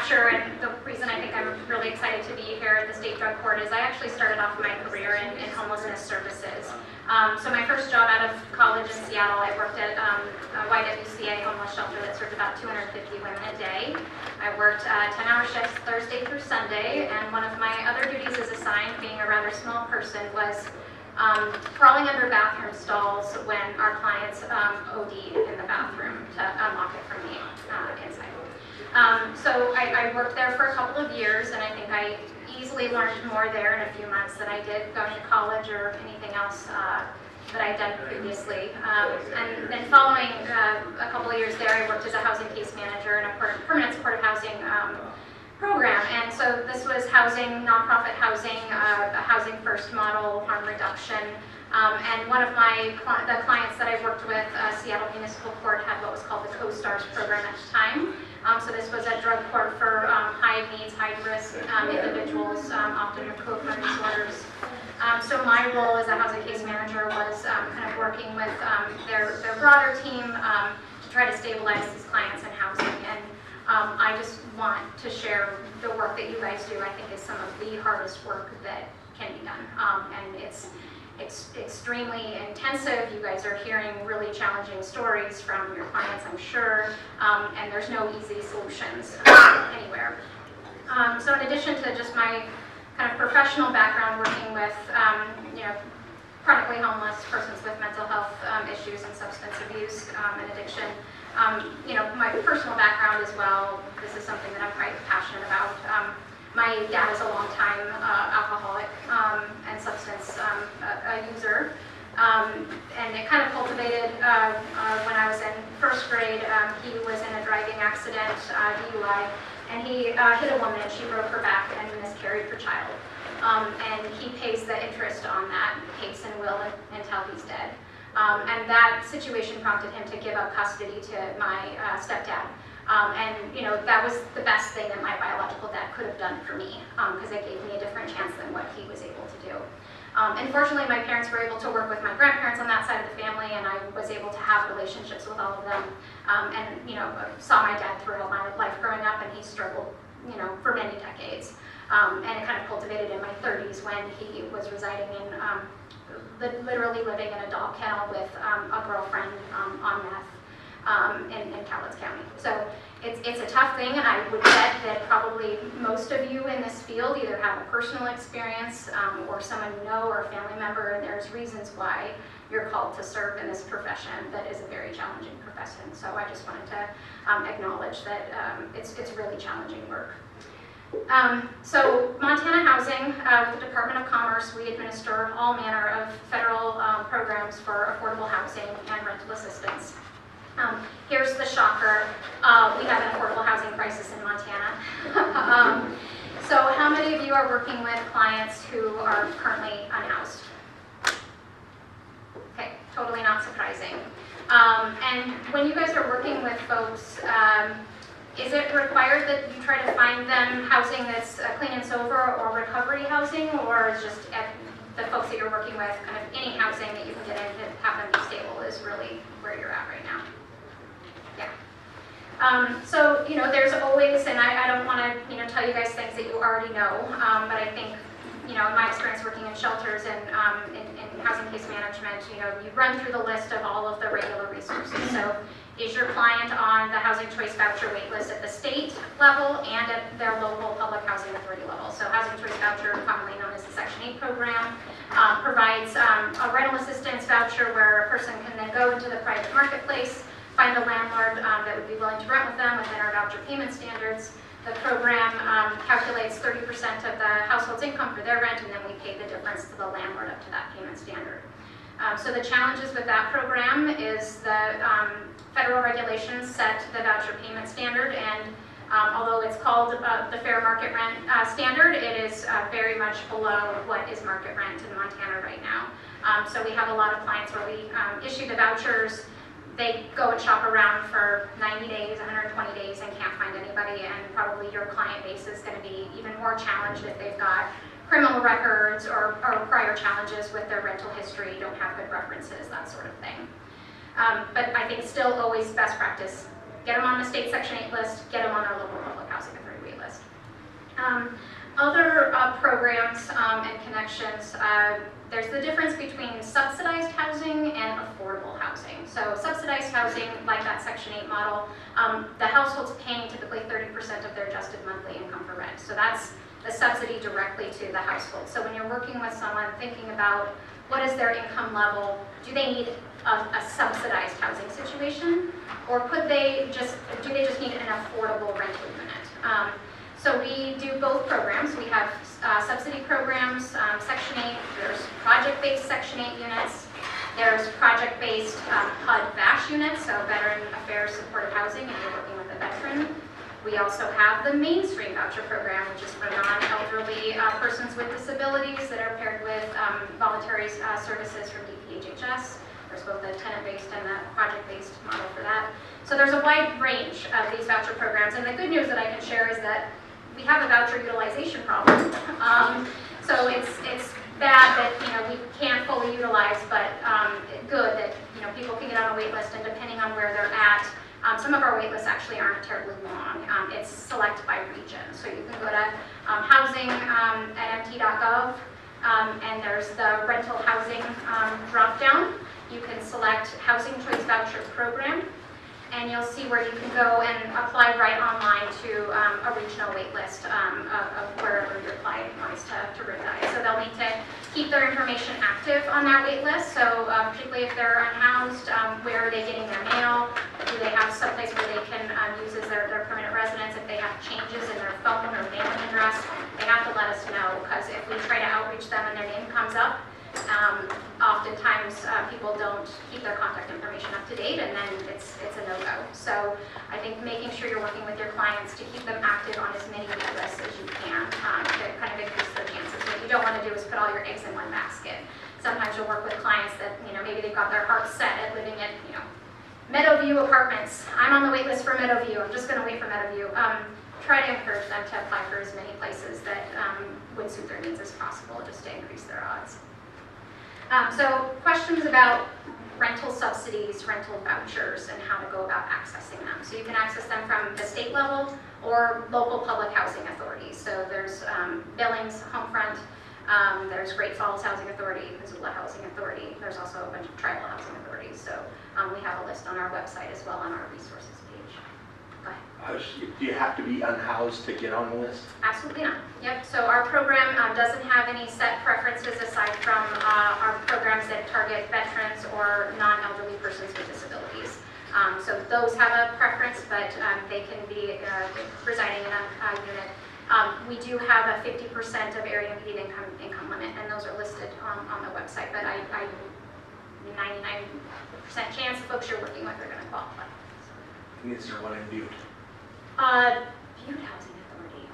capture, and the reason I think I'm really excited to be here at the State Drug Court is I actually started off my career in homelessness services. So my first job out of college in Seattle, I worked at a YWCA homeless shelter that served about 250 women a day. I worked 10-hour shifts Thursday through Sunday, and one of my other duties as assigned, being a rather small person, was crawling under bathroom stalls when our clients OD'd in the bathroom to unlock it from the inside. So I worked there for a couple of years, and I think I easily learned more there in a few months than I did going to college or anything else that I'd done previously. And then following a couple of years there, I worked as a housing case manager in a permanent supportive housing program. And so this was housing, nonprofit housing, a housing first model, harm reduction. And one of the clients that I worked with, Seattle Municipal Court, had what was called the Co-Stars program at the time. So this was a drug court for high needs, high risk individuals, often with co-occurring disorders. So my role as a housing case manager was kind of working with their broader team to try to stabilize these clients in housing. And I just want to share the work that you guys do. I think is some of the hardest work that can be done. And it's extremely intensive. You guys are hearing really challenging stories from your clients, I'm sure, and there's no easy solutions anywhere. So in addition to just my kind of professional background working with chronically homeless persons with mental health issues and substance abuse and addiction, my personal background as well, this is something that I'm quite passionate about. My dad is a longtime alcoholic and substance user, and it kind of cultivated when I was in first grade. He was in a driving accident, DUI, and he hit a woman. She broke her back and miscarried her child. And he pays the interest on that case and will until he's dead. And that situation prompted him to give up custody to my stepdad. And that was the best thing that my biological dad could have done for me, because it gave me a different chance than what he was able to do. Unfortunately, my parents were able to work with my grandparents on that side of the family, and I was able to have relationships with all of them. And saw my dad throughout my life growing up, and he struggled, for many decades. And it kind of cultivated in my 30s when he was residing in, literally living in a dog kennel with a girlfriend on meth. In Cowlitz County. So it's a tough thing, and I would bet that probably most of you in this field either have a personal experience or someone you know or a family member, and there's reasons why you're called to serve in this profession that is a very challenging profession. So I just wanted to acknowledge that it's really challenging work. So Montana Housing, with the Department of Commerce, we administer all manner of federal programs for affordable housing and rental assistance. Here's the shocker. We have an affordable housing crisis in Montana. So how many of you are working with clients who are currently unhoused? Okay, totally not surprising. And when you guys are working with folks, is it required that you try to find them housing that's clean and sober or recovery housing, or is just the folks that you're working with, kind of any housing that you can get in to have them be stable is really where you're at right now? Yeah. So, there's always, and I don't want to, tell you guys things that you already know, but I think, in my experience working in shelters and in housing case management, you run through the list of all of the regular resources. So, is your client on the Housing Choice Voucher waitlist at the state level and at their local public housing authority level? So, Housing Choice Voucher, commonly known as the Section 8 program, provides a rental assistance voucher where a person can then go into the private marketplace, find a landlord that would be willing to rent with them within our voucher payment standards. The program calculates 30% of the household's income for their rent, and then we pay the difference to the landlord up to that payment standard. So the challenges with that program is the federal regulations set the voucher payment standard, and although it's called the fair market rent standard, it is very much below what is market rent in Montana right now. So we have a lot of clients where we issue the vouchers. They go and shop around for 90 days, 120 days, and can't find anybody, and probably your client base is going to be even more challenged if they've got criminal records or prior challenges with their rental history, don't have good references, that sort of thing. But I think still always best practice, get them on the state Section 8 list, get them on our local public housing authority wait list. Other programs and connections, there's the difference between subsidized housing and affordable housing. So subsidized housing, like that Section 8 model, the household's paying typically 30% of their adjusted monthly income for rent. So that's the subsidy directly to the household. So when you're working with someone thinking about what is their income level, do they need a subsidized housing situation, or do they just need an affordable rental unit? So we do both programs. We have subsidy programs, Section 8, there's project-based Section 8 units, there's project-based HUD-VASH units, so Veteran Affairs Supportive Housing, if you're working with a veteran. We also have the mainstream voucher program, which is for non-elderly persons with disabilities that are paired with voluntary services from DPHHS. There's both the tenant-based and the project-based model for that. So there's a wide range of these voucher programs, and the good news that I can share is that we have a voucher utilization problem. So it's bad that we can't fully utilize, but good that people can get on a wait list, and depending on where they're at, some of our wait lists actually aren't terribly long. It's select by region, so you can go to housing at mt.gov, and there's the rental housing drop down. You can select Housing Choice Voucher Program, and you'll see where you can go and apply right online to a regional wait list of wherever your client wants to reside. So they'll need to keep their information active on that wait list. So particularly if they're unhoused, where are they getting their mail? Do they have someplace where they can use as their permanent residence? If they have changes in their phone or mailing address, they have to let us know, because if we try to outreach them and their name comes up, oftentimes people don't keep their contact information up to date, and then it's a no-go. So I think making sure you're working with your clients to keep them active on as many wait lists as you can to kind of increase their chances. What you don't want to do is put all your eggs in one basket. Sometimes you'll work with clients that maybe they've got their heart set at living at Meadowview Apartments. I'm on the wait list for Meadowview. I'm just going to wait for Meadowview. Try to encourage them to apply for as many places that would suit their needs as possible, just to increase their odds. So questions about rental subsidies, rental vouchers, and how to go about accessing them. So you can access them from the state level or local public housing authorities. So there's Billings, Homefront, there's Great Falls Housing Authority, Missoula Housing Authority. There's also a bunch of tribal housing authorities. So we have a list on our website as well on our resources page. Go ahead. Do you have to be unhoused to get on the list? Absolutely not. Yep. So our program doesn't have any set preferences aside from our programs that target veterans or non-elderly persons with disabilities. So those have a preference, but they can be residing in a unit. We do have a 50% of area median income limit, and those are listed on the website. But I 99% chance the folks you're working with are going to qualify. Is there one in Butte? Butte Housing Authority.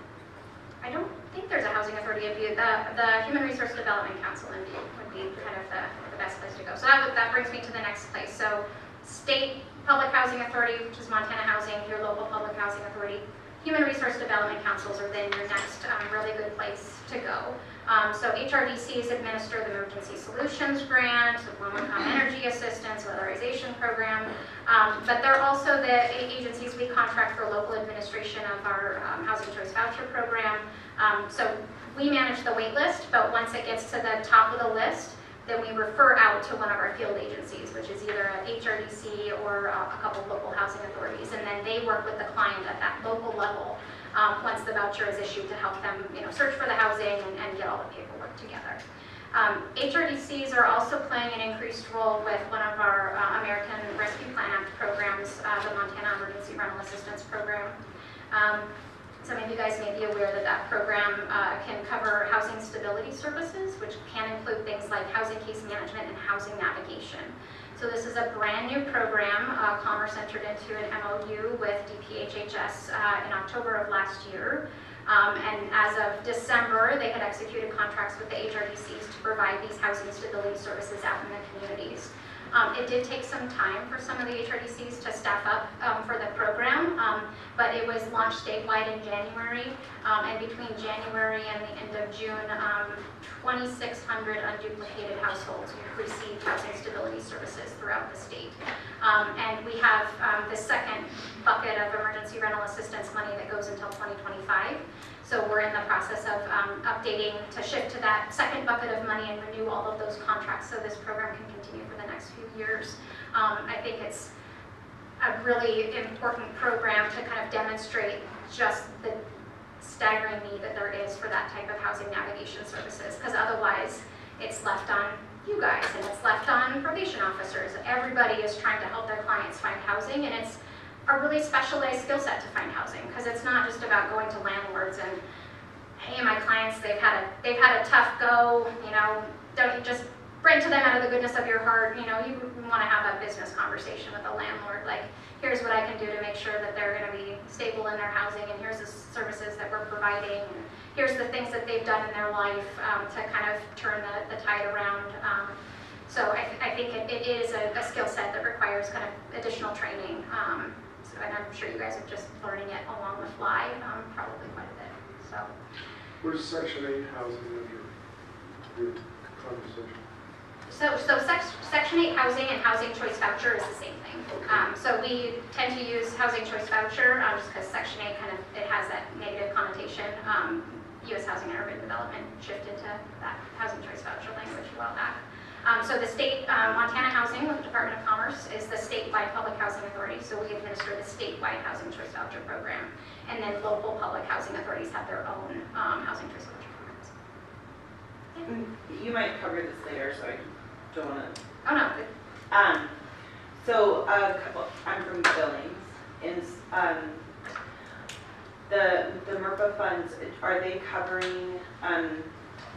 I don't think there's a housing authority in Butte. The Human Resource Development Council in Butte would be kind of the best place to go. So that brings me to the next place. So State Public Housing Authority, which is Montana Housing, your local public housing authority. Human Resource Development Councils are then your next really good place to go. So HRDCs administer the Emergency Solutions Grant, the low-income energy assistance, weatherization program, but they're also the agencies we contract for local administration of our Housing Choice Voucher program. So we manage the wait list, but once it gets to the top of the list, then we refer out to one of our field agencies, which is either a HRDC or a couple of local housing authorities, and then they work with the client at that local level once the voucher is issued to help them search for the housing and get all the paperwork together. HRDCs are also playing an increased role with one of our American Rescue Plan Act programs, the Montana Emergency Rental Assistance Program. Some of you guys may be aware that that program can cover housing stability services, which can include things like housing case management and housing navigation. So this is a brand new program. Commerce entered into an MOU with DPHHS in October of last year. And as of December, they had executed contracts with the HRDCs to provide these housing stability services out in the communities. It did take some time for some of the HRDCs to staff up for the program, but it was launched statewide in January, and between January and the end of June, 2,600 unduplicated households received housing stability services throughout the state. And we have the second bucket of emergency rental assistance money that goes until 2025. So we're in the process of updating to shift to that second bucket of money and renew all of those contracts so this program can continue for the next few years. I think it's a really important program to kind of demonstrate just the staggering need that there is for that type of housing navigation services, because otherwise it's left on you guys and it's left on probation officers. Everybody is trying to help their clients find housing, and it's a really specialized skill set to find housing, because it's not just about going to landlords and, hey, my clients, they've had a tough go, you know, don't you just bring to them out of the goodness of your heart. You know, you want to have a business conversation with a landlord, like, here's what I can do to make sure that they're going to be stable in their housing, and here's the services that we're providing, and here's the things that they've done in their life to kind of turn the tide around. So I think it is a skill set that requires kind of additional training. And I'm sure you guys are just learning it along the fly, probably quite a bit. So, where's Section 8 housing in your conversation? So Section 8 housing and housing choice voucher is the same thing. Okay. So we tend to use housing choice voucher just because Section 8 kind of, it has that negative connotation. U.S. Housing and Urban Development shifted to that housing choice voucher language a while back. So the state, Montana Housing with the Department of Commerce is the statewide public housing authority, so we administer the statewide housing choice voucher program. And then local public housing authorities have their own housing choice voucher programs. Yeah. You might cover this later, so I don't want to. Oh no. So I'm from Billings, and the MERPA funds, are they covering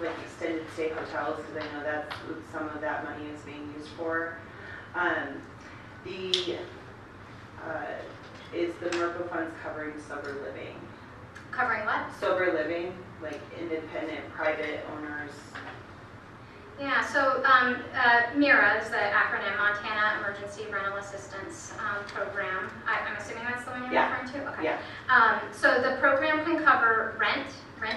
like extended stay hotels? Because I know that's what some of that money is being used for. Is the MERPA funds covering sober living? Covering what? Sober living, like independent private owners. Yeah, so MIRA is the acronym, Montana Emergency Rental Assistance Program. I'm assuming that's the one you're referring to? Okay. Yeah. So the program can cover rent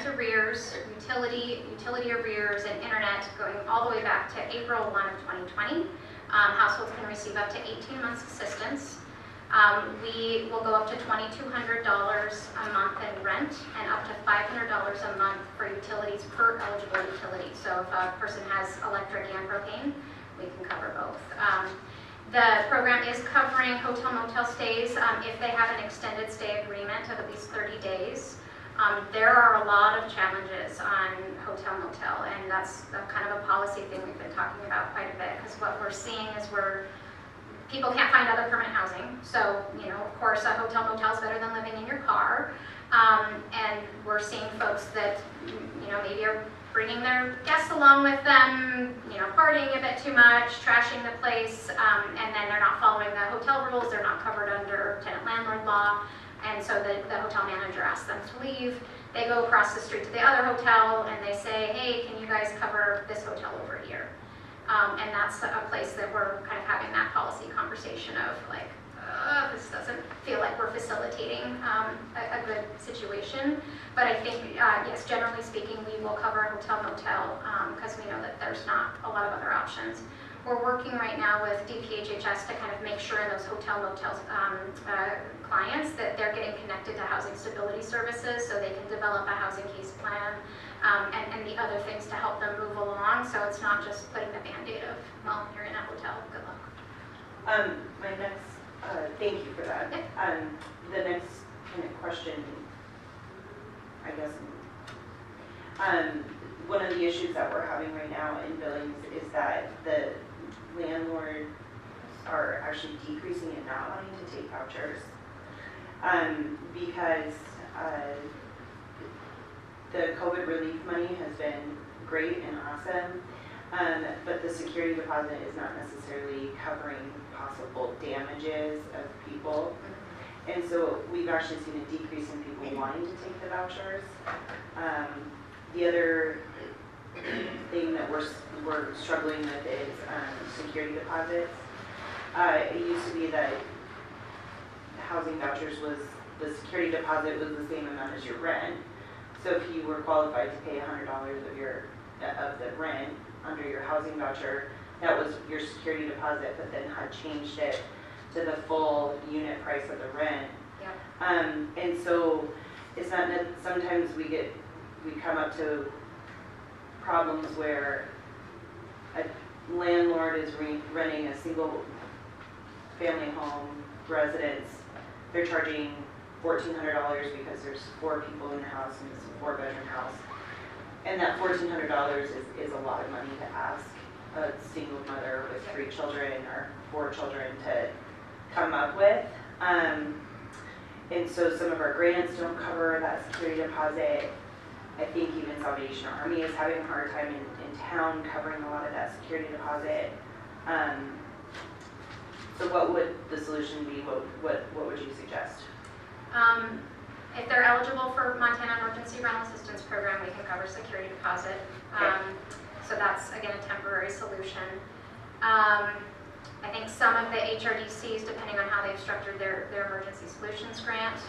arrears, utility arrears, and internet going all the way back to April 1 of 2020. Households can receive up to 18 months assistance. We will go up to $2,200 a month in rent and up to $500 a month for utilities per eligible utility. So if a person has electric and propane, we can cover both. The program is covering hotel motel stays if they have an extended stay agreement of at least 30 days. There are a lot of challenges on hotel motel, and that's kind of a policy thing we've been talking about quite a bit, because what we're seeing is people can't find other permanent housing. So, you know, of course, a hotel motel is better than living in your car. And we're seeing folks that, you know, maybe are bringing their guests along with them, you know, partying a bit too much, trashing the place, and then they're not following the hotel rules. They're not covered under tenant-landlord law. And so the hotel manager asks them to leave. They go across the street to the other hotel and they say, hey, can you guys cover this hotel over here? And that's a place that we're kind of having that policy conversation of like, this doesn't feel like we're facilitating a good situation. But I think, yes, generally speaking, we will cover a hotel motel because we know that there's not a lot of other options. We're working right now with DPHHS to kind of make sure in those hotel motels clients that they're getting connected to housing stability services so they can develop a housing case plan and the other things to help them move along, so it's not just putting the band-aid of, well, you're in a hotel, good luck. My next, thank you for that. Yeah. The next kind of question, I guess, one of the issues that we're having right now in Billings is that the landlords are actually decreasing and not wanting to take vouchers because the COVID relief money has been great and awesome, but the security deposit is not necessarily covering possible damages of people. And so we've actually seen a decrease in people wanting to take the vouchers. The other thing that we're struggling with is security deposits. It used to be that housing vouchers was the security deposit was the same amount as your rent. So if you were qualified to pay $100 of the rent under your housing voucher, that was your security deposit, but then HUD changed it to the full unit price of the rent. Yeah. And so it's not that sometimes we come up to problems where a landlord is renting a single family home residence. They're charging $1,400 because there's 4 people in the house and it's a 4-bedroom house. And that $1,400 is a lot of money to ask a single mother with 3 children or 4 children to come up with. And so some of our grants don't cover that security deposit. I think even Salvation Army is having a hard time in town covering a lot of that security deposit. So what would the solution be? What would you suggest? If they're eligible for Montana Emergency Rental Assistance Program, we can cover security deposit. So that's, again, a temporary solution. I think some of the HRDCs, depending on how they've structured their emergency solutions grant,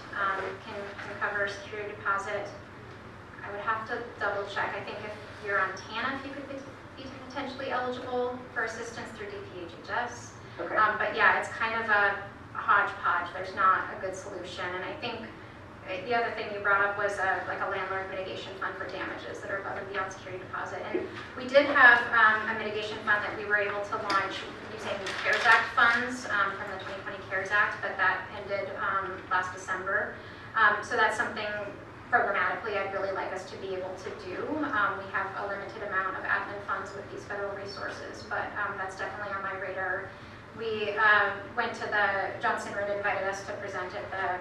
can cover security deposit. I would have to double check. I think if you're on TANF, you could be potentially eligible for assistance through DPHHS. Okay. But yeah, it's kind of a hodgepodge. There's not a good solution. And I think the other thing you brought up was like a landlord mitigation fund for damages that are above and beyond security deposit. And we did have a mitigation fund that we were able to launch using CARES Act funds from the 2020 CARES Act, but that ended last December. So that's something programmatically I'd really like us to be able to do. We have a limited amount of admin funds with these federal resources, but that's definitely on my radar. We went to Johnson Road invited us to present at the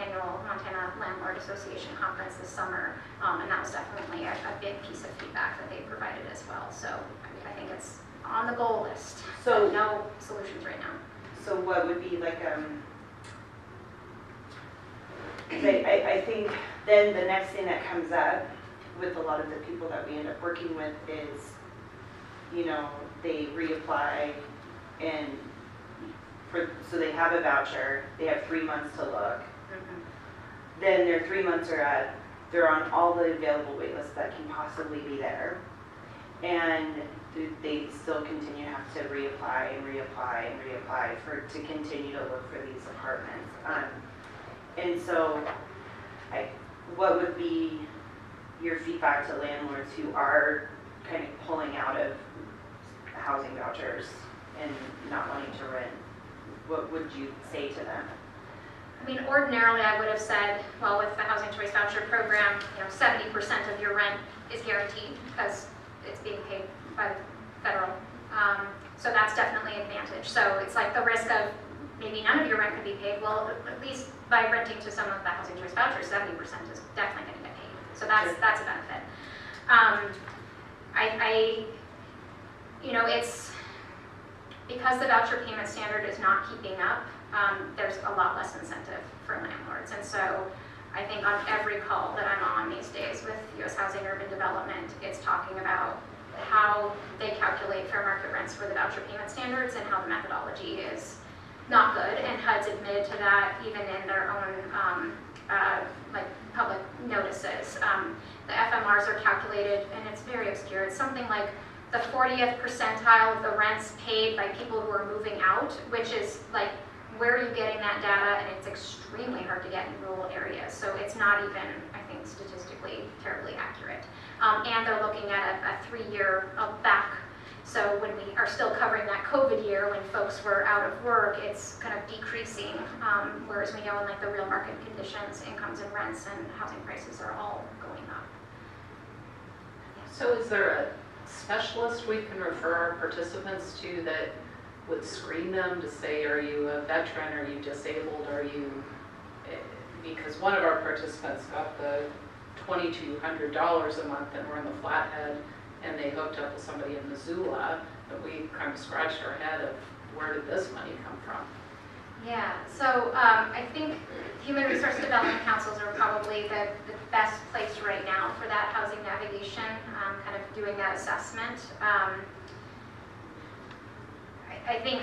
annual Montana Landlord Association conference this summer, and that was definitely a big piece of feedback that they provided as well. So I think it's on the goal list, So but no solutions right now. So what would be like, I think then the next thing that comes up with a lot of the people that we end up working with is, you know, they reapply and so they have a voucher, they have 3 months to look. Mm-hmm. Then their 3 months are up, they're on all the available wait lists that can possibly be there. And they still continue to have to reapply and reapply and reapply to continue to look for these apartments. And so what would be your feedback to landlords who are kind of pulling out of housing vouchers and not wanting to rent? What would you say to them? I mean, ordinarily I would have said, well, with the Housing Choice Voucher Program, 70% of your rent is guaranteed because it's being paid by the federal. So that's definitely an advantage. So it's like the risk of maybe none of your rent could be paid. Well, at least by renting to some of the Housing Choice Vouchers, 70% is definitely going to get paid. So that's a benefit. It's because the voucher payment standard is not keeping up, there's a lot less incentive for landlords. And so I think on every call that I'm on these days with U.S. Housing Urban Development, it's talking about how they calculate fair market rents for the voucher payment standards and how the methodology is not good. And HUD's admitted to that even in their own public notices. The FMRs are calculated, and it's very obscure. It's something like the 40th percentile of the rents paid by people who are moving out, which is like, where are you getting that data? And it's extremely hard to get in rural areas. So it's not even, I think, statistically terribly accurate. And they're looking at a 3-year back. So when we are still covering that COVID year, when folks were out of work, it's kind of decreasing. Whereas we know in like the real market conditions, incomes and rents and housing prices are all going up. So is there a specialist we can refer our participants to that would screen them to say, are you a veteran, are you disabled, are you, because one of our participants got the $2,200 a month and we're in the Flathead and they hooked up with somebody in Missoula, but we kind of scratched our head of where did this money come from? Yeah, so I think Human Resource Development Councils are probably the best place right now for that housing navigation, kind of doing that assessment. I think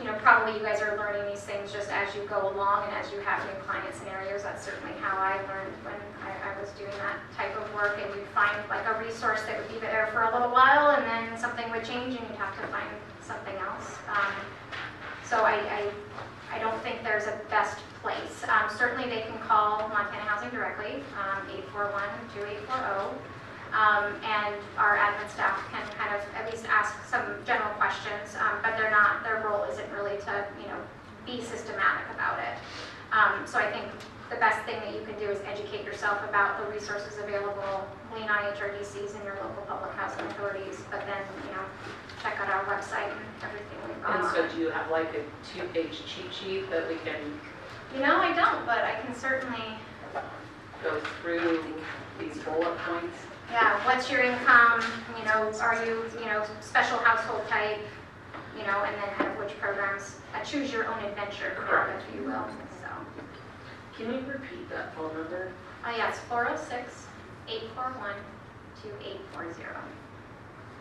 probably you guys are learning these things just as you go along and as you have new client scenarios. That's certainly how I learned when I was doing that type of work, and you'd find like a resource that would be there for a little while and then something would change and you'd have to find something else. So I don't think there's a best place. Certainly they can call Montana Housing directly, 841-2840. And our admin staff can kind of at least ask some general questions, but their role isn't really to, be systematic about it. So I think the best thing that you can do is educate yourself about the resources available, lean on HRDCs and your local public housing authorities, but then, check out our website and everything we've got And on so it. do you have like a 2-page cheat sheet that we can I don't, but I can certainly, go through these bullet points? yeah, what's your income, are you, special household type, and then kind of which programs, choose your own adventure, Correct. if you will, so. Can you repeat that phone number? Yes, 406-841-2840.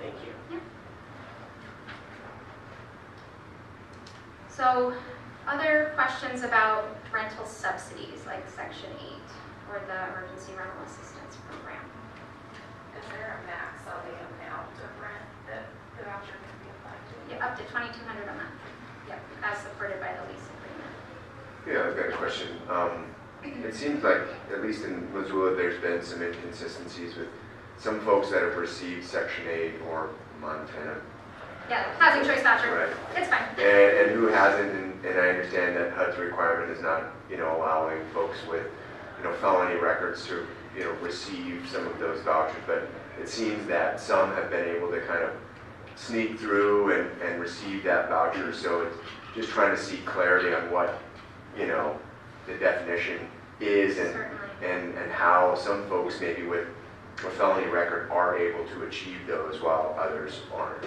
Thank you. So, other questions about rental subsidies, like Section 8, or the Emergency Rental Assistance Program? Is there a max on the amount of rent that the voucher can be applied to? Yeah, up to $2,200 a month. Yep, as supported by the lease agreement. Yeah, I've got a question. It seems like, at least in Missoula, there's been some inconsistencies with some folks that have received Section 8 or Montana. Yeah, housing choice voucher. Right. It's fine. And who hasn't, and I understand that HUD's requirement is not, allowing folks with, felony records to, receive some of those vouchers, but it seems that some have been able to kind of sneak through and receive that voucher, so it's just trying to seek clarity on what, the definition is and how some folks maybe with a felony record are able to achieve those while others aren't.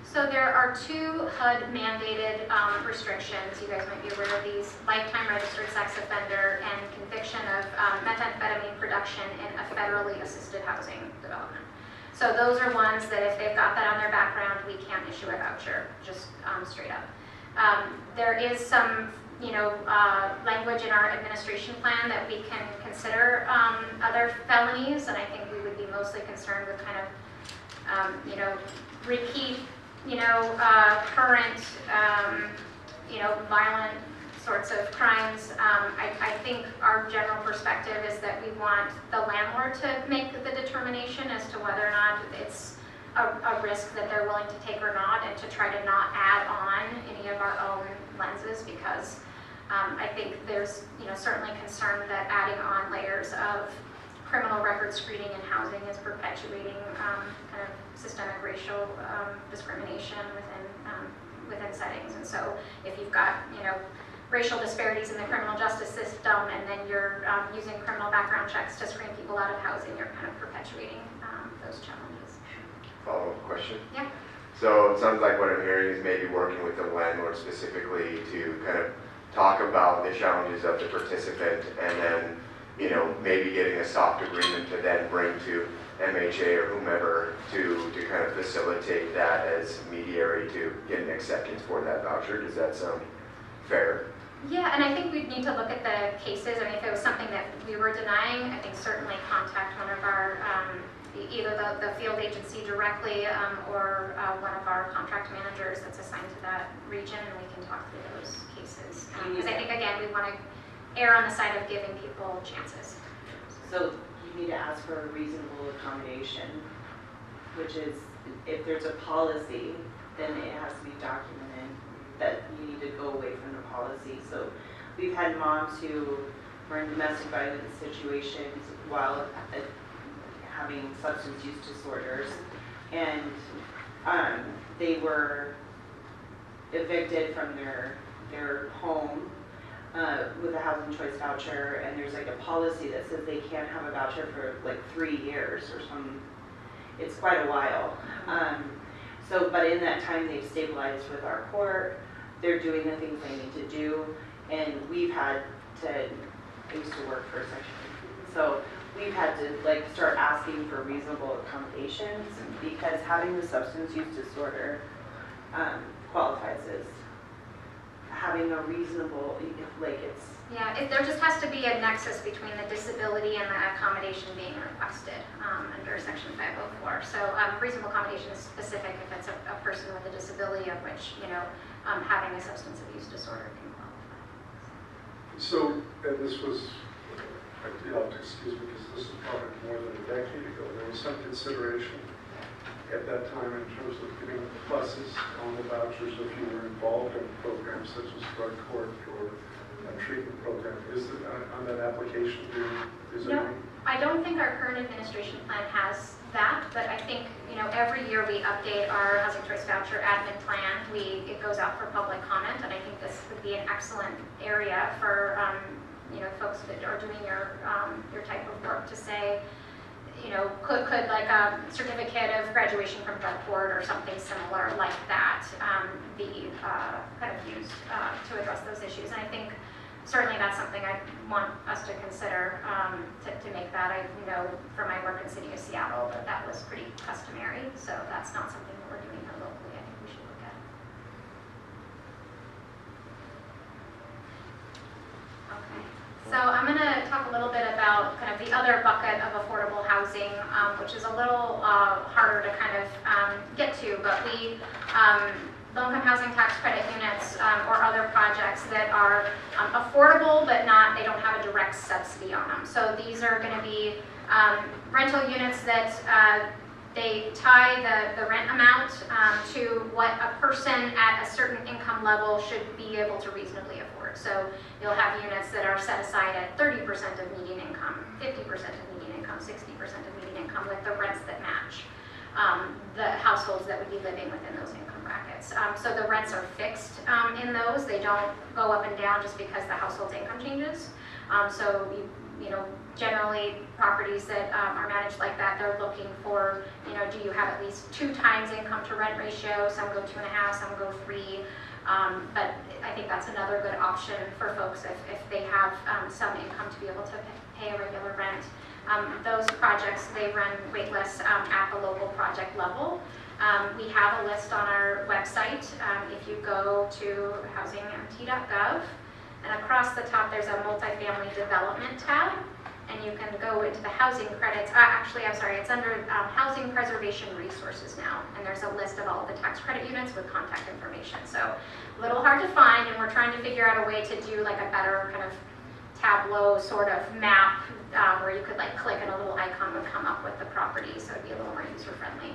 So there are 2 HUD mandated restrictions. You guys might be aware of these: lifetime registered sex offender and conviction of methamphetamine production in a federally assisted housing development. So those are ones that if they've got that on their background, we can't issue a voucher, just straight up. There is some, language in our administration plan that we can consider other felonies, and I think we would be mostly concerned with kind of, repeat, current, violent sorts of crimes. I think our general perspective is that we want the landlord to make the determination as to whether or not it's a risk that they're willing to take or not, and to try to not add on any of our own lenses, because I think there's, certainly concern that adding on layers of criminal record screening and housing is perpetuating kind of systemic racial discrimination within settings. And so if you've got, racial disparities in the criminal justice system, and then you're using criminal background checks to screen people out of housing, you're kind of perpetuating those challenges. Follow-up question? Yeah. So it sounds like what I'm hearing is maybe working with the landlord specifically to kind of talk about the challenges of the participant, and then, maybe getting a soft agreement to then bring to MHA or whomever to kind of facilitate that as mediary to get an acceptance for that voucher. Does that sound fair? Yeah, and I think we'd need to look at the cases. I mean, if it was something that we were denying, I think certainly contact one of our, either the field agency directly or one of our contract managers that's assigned to that region, and we can talk through those cases. Because I think, again, we want to err on the side of giving people chances. So you need to ask for a reasonable accommodation, which is, if there's a policy, then it has to be documented that you need to go away from the policy. So we've had moms who were in domestic violence situations while having substance use disorders, and they were evicted from their home with a housing choice voucher, and there's like a policy that says they can't have a voucher for like 3 years or some. It's quite a while. But in that time they've stabilized with our court. They're doing the things they need to do, and we've had to. I used to work for a section, so we've had to like start asking for reasonable accommodations, because having the substance use disorder qualifies as having a reasonable, like it's, Yeah, there just has to be a nexus between the disability and the accommodation being requested under section 504. So reasonable accommodation is specific if it's a person with a disability of which, having a substance abuse disorder can qualify. So, and this was, excuse me, because this is probably more than a decade ago, there was some consideration at that time in terms of giving pluses on the vouchers if you were involved in programs such as drug court or a treatment program. Is it on that application? Is there No, any? I don't think our current administration plan has that, but I think, every year we update our housing choice voucher admin plan. It goes out for public comment, and I think this would be an excellent area for, folks that are doing your type of work to say, could like a certificate of graduation from drug court or something similar like that be kind of used to address those issues. And I think certainly that's something I want us to consider to make that. I know from my work in the city of Seattle that was pretty customary, so that's not something that we're doing here locally. I think we should look at. Okay. So I'm going to talk a little bit about kind of the other bucket of affordable housing, which is a little harder to kind of get to, but low-income housing tax credit units or other projects that are affordable, but they don't have a direct subsidy on them. So these are going to be rental units that they tie the rent amount to what a person at a certain income level should be able to reasonably afford. So you'll have units that are set aside at 30% of median income, 50% of median income, 60% of median income with the rents that match the households that would be living within those income brackets. So the rents are fixed in those. They don't go up and down just because the household's income changes. So generally properties that are managed like that, they're looking for, do you have at least 2 times income to rent ratio? Some go 2.5, some go 3. But I think that's another good option for folks if they have some income to be able to pay a regular rent. Those projects, they run wait lists at the local project level. We have a list on our website. If you go to housingmt.gov, and across the top there's a multifamily development tab, and you can go into the housing credits. It's under housing preservation resources now, and there's a list of all of the tax credit units with contact information. So a little hard to find, and we're trying to figure out a way to do like a better kind of Tableau sort of map where you could like click and a little icon would come up with the property, so it'd be a little more user friendly.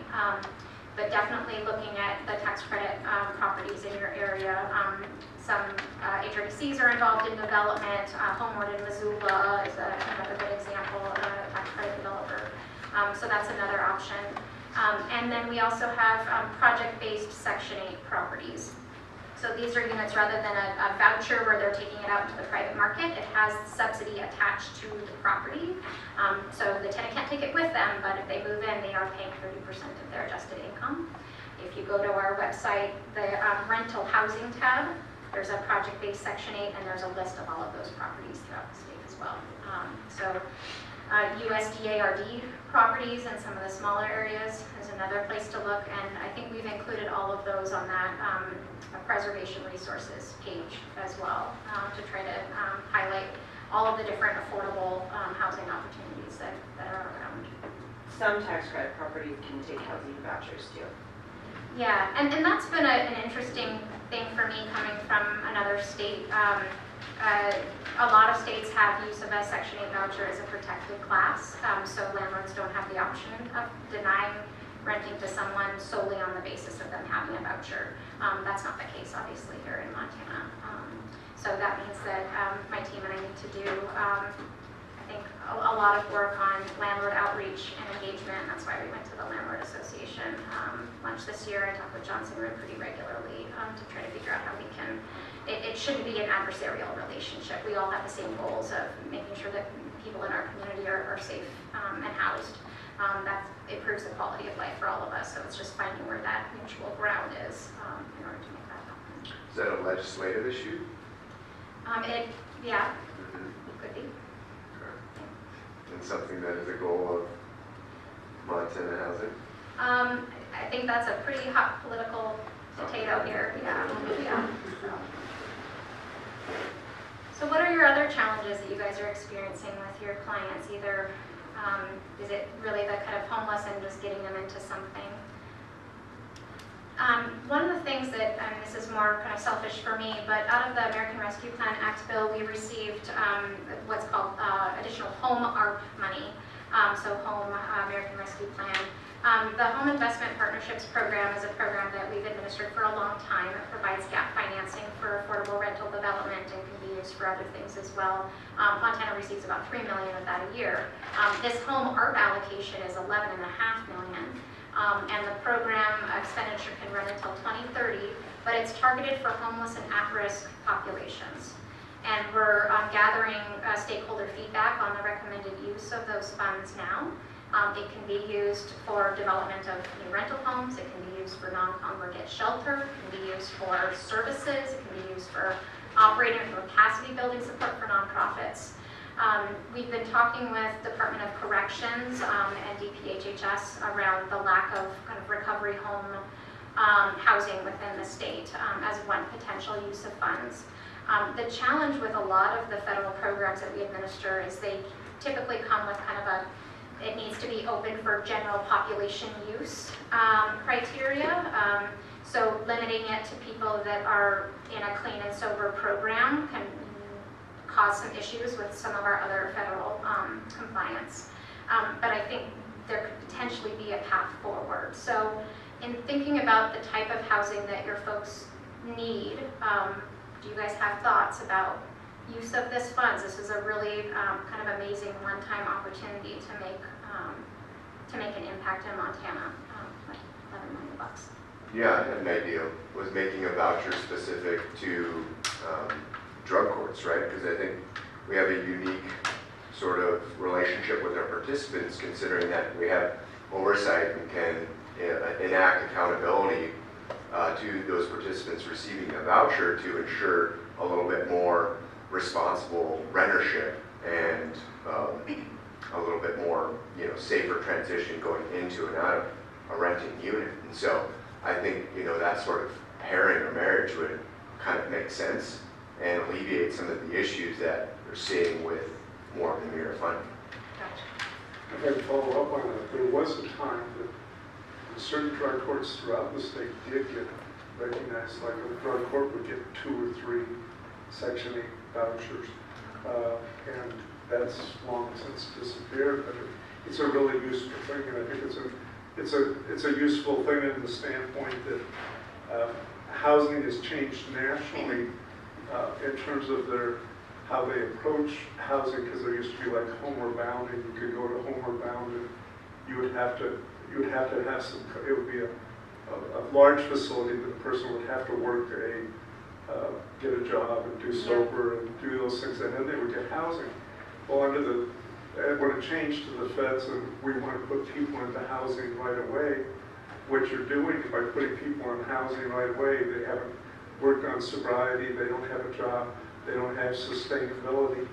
But definitely looking at the tax credit properties in your area. Some HRDCs are involved in development. Homeward in Missoula is another good example of a tax credit developer. So that's another option. And then we also have project-based Section 8 properties. So these are units rather than a voucher where they're taking it out into the private market. It has subsidy attached to the property. So the tenant can't take it with them, but if they move in, they are paying 30% of their adjusted income. If you go to our website, the rental housing tab, there's a project-based Section 8, and there's a list of all of those properties throughout the state as well. USDARD properties in some of the smaller areas is another place to look, and I think we've included all of those on that preservation resources page as well to try to highlight all of the different affordable housing opportunities that are around. some tax credit properties can take housing vouchers too. Yeah, and that's been an interesting thing for me coming from another state. A lot of states have use of a Section 8 voucher as a protected class, so landlords don't have the option of denying renting to someone solely on the basis of them having a voucher. That's not the case, obviously, here in Montana. So that means that my team and I need to do, I think, a lot of work on landlord outreach and engagement. That's why we went to the Landlord Association lunch this year. I talk with Johnson Road pretty regularly to try to figure out how we can. It shouldn't be an adversarial relationship. We all have the same goals of making sure that people in our community are safe and housed. That improves the quality of life for all of us. So it's just finding where that mutual ground is in order to make that happen. Is that a legislative issue? Yeah, it could be. And something that is a goal of Montana housing? I think that's a pretty hot political potato here. Yeah. So what are your other challenges that you guys are experiencing with your clients? Either, is it really the kind of homeless and just getting them into something? One of the things that, and this is more kind of selfish for me, but out of the American Rescue Plan Act bill, we received what's called additional home ARP money. So Home American Rescue Plan. The Home Investment Partnerships Program is a program that we've administered for a long time. It provides gap financing for affordable rental development and can be used for other things as well. Montana receives about $3 million of that a year. This home ARP allocation is $11.5 million. And the program expenditure can run until 2030, but it's targeted for homeless and at-risk populations. And we're gathering stakeholder feedback on the recommended use of those funds now. It can be used for development of new rental homes. It can be used for non-congregate shelter. It can be used for services. It can be used for operating or capacity building support for nonprofits. We've been talking with Department of Corrections and DPHHS around the lack of kind of recovery home housing within the state as one potential use of funds. The challenge with a lot of the federal programs that we administer is they typically come with kind of a, it needs to be open for general population use criteria. So limiting it to people that are in a clean and sober program can cause some issues with some of our other federal compliance. But I think there could potentially be a path forward. So in thinking about the type of housing that your folks need, do you guys have thoughts about use of this funds? This is a really kind of amazing one-time opportunity to make an impact in Montana, like $11 million. Yeah, I had an idea, was making a voucher specific to drug courts, right? Because I think we have a unique sort of relationship with our participants, considering that we have oversight and can enact accountability to those participants receiving a voucher to ensure a little bit more responsible rentership and a little bit more, safer transition going into and out of a renting unit. And so I think, that sort of pairing or marriage would kind of make sense and alleviate some of the issues that we're seeing with more of the mirror funding. If I could follow up on that, there was a time that certain drug courts throughout the state did get recognized, like a drug court would get 2 or 3 Section 8 vouchers, and that's long since disappeared. But it's a really useful thing, and I think it's a useful thing in the standpoint that housing has changed nationally in terms of how they approach housing, because there used to be like Homeward Bound, and you could go to Homeward Bound and you would have to have some, it would be a large facility that the person would have to work get a job and do sober and do those things, and then they would get housing. Well, when it changed to the feds and we want to put people into housing right away, what you're doing by putting people in housing right away, they haven't worked on sobriety, they don't have a job, they don't have sustainability,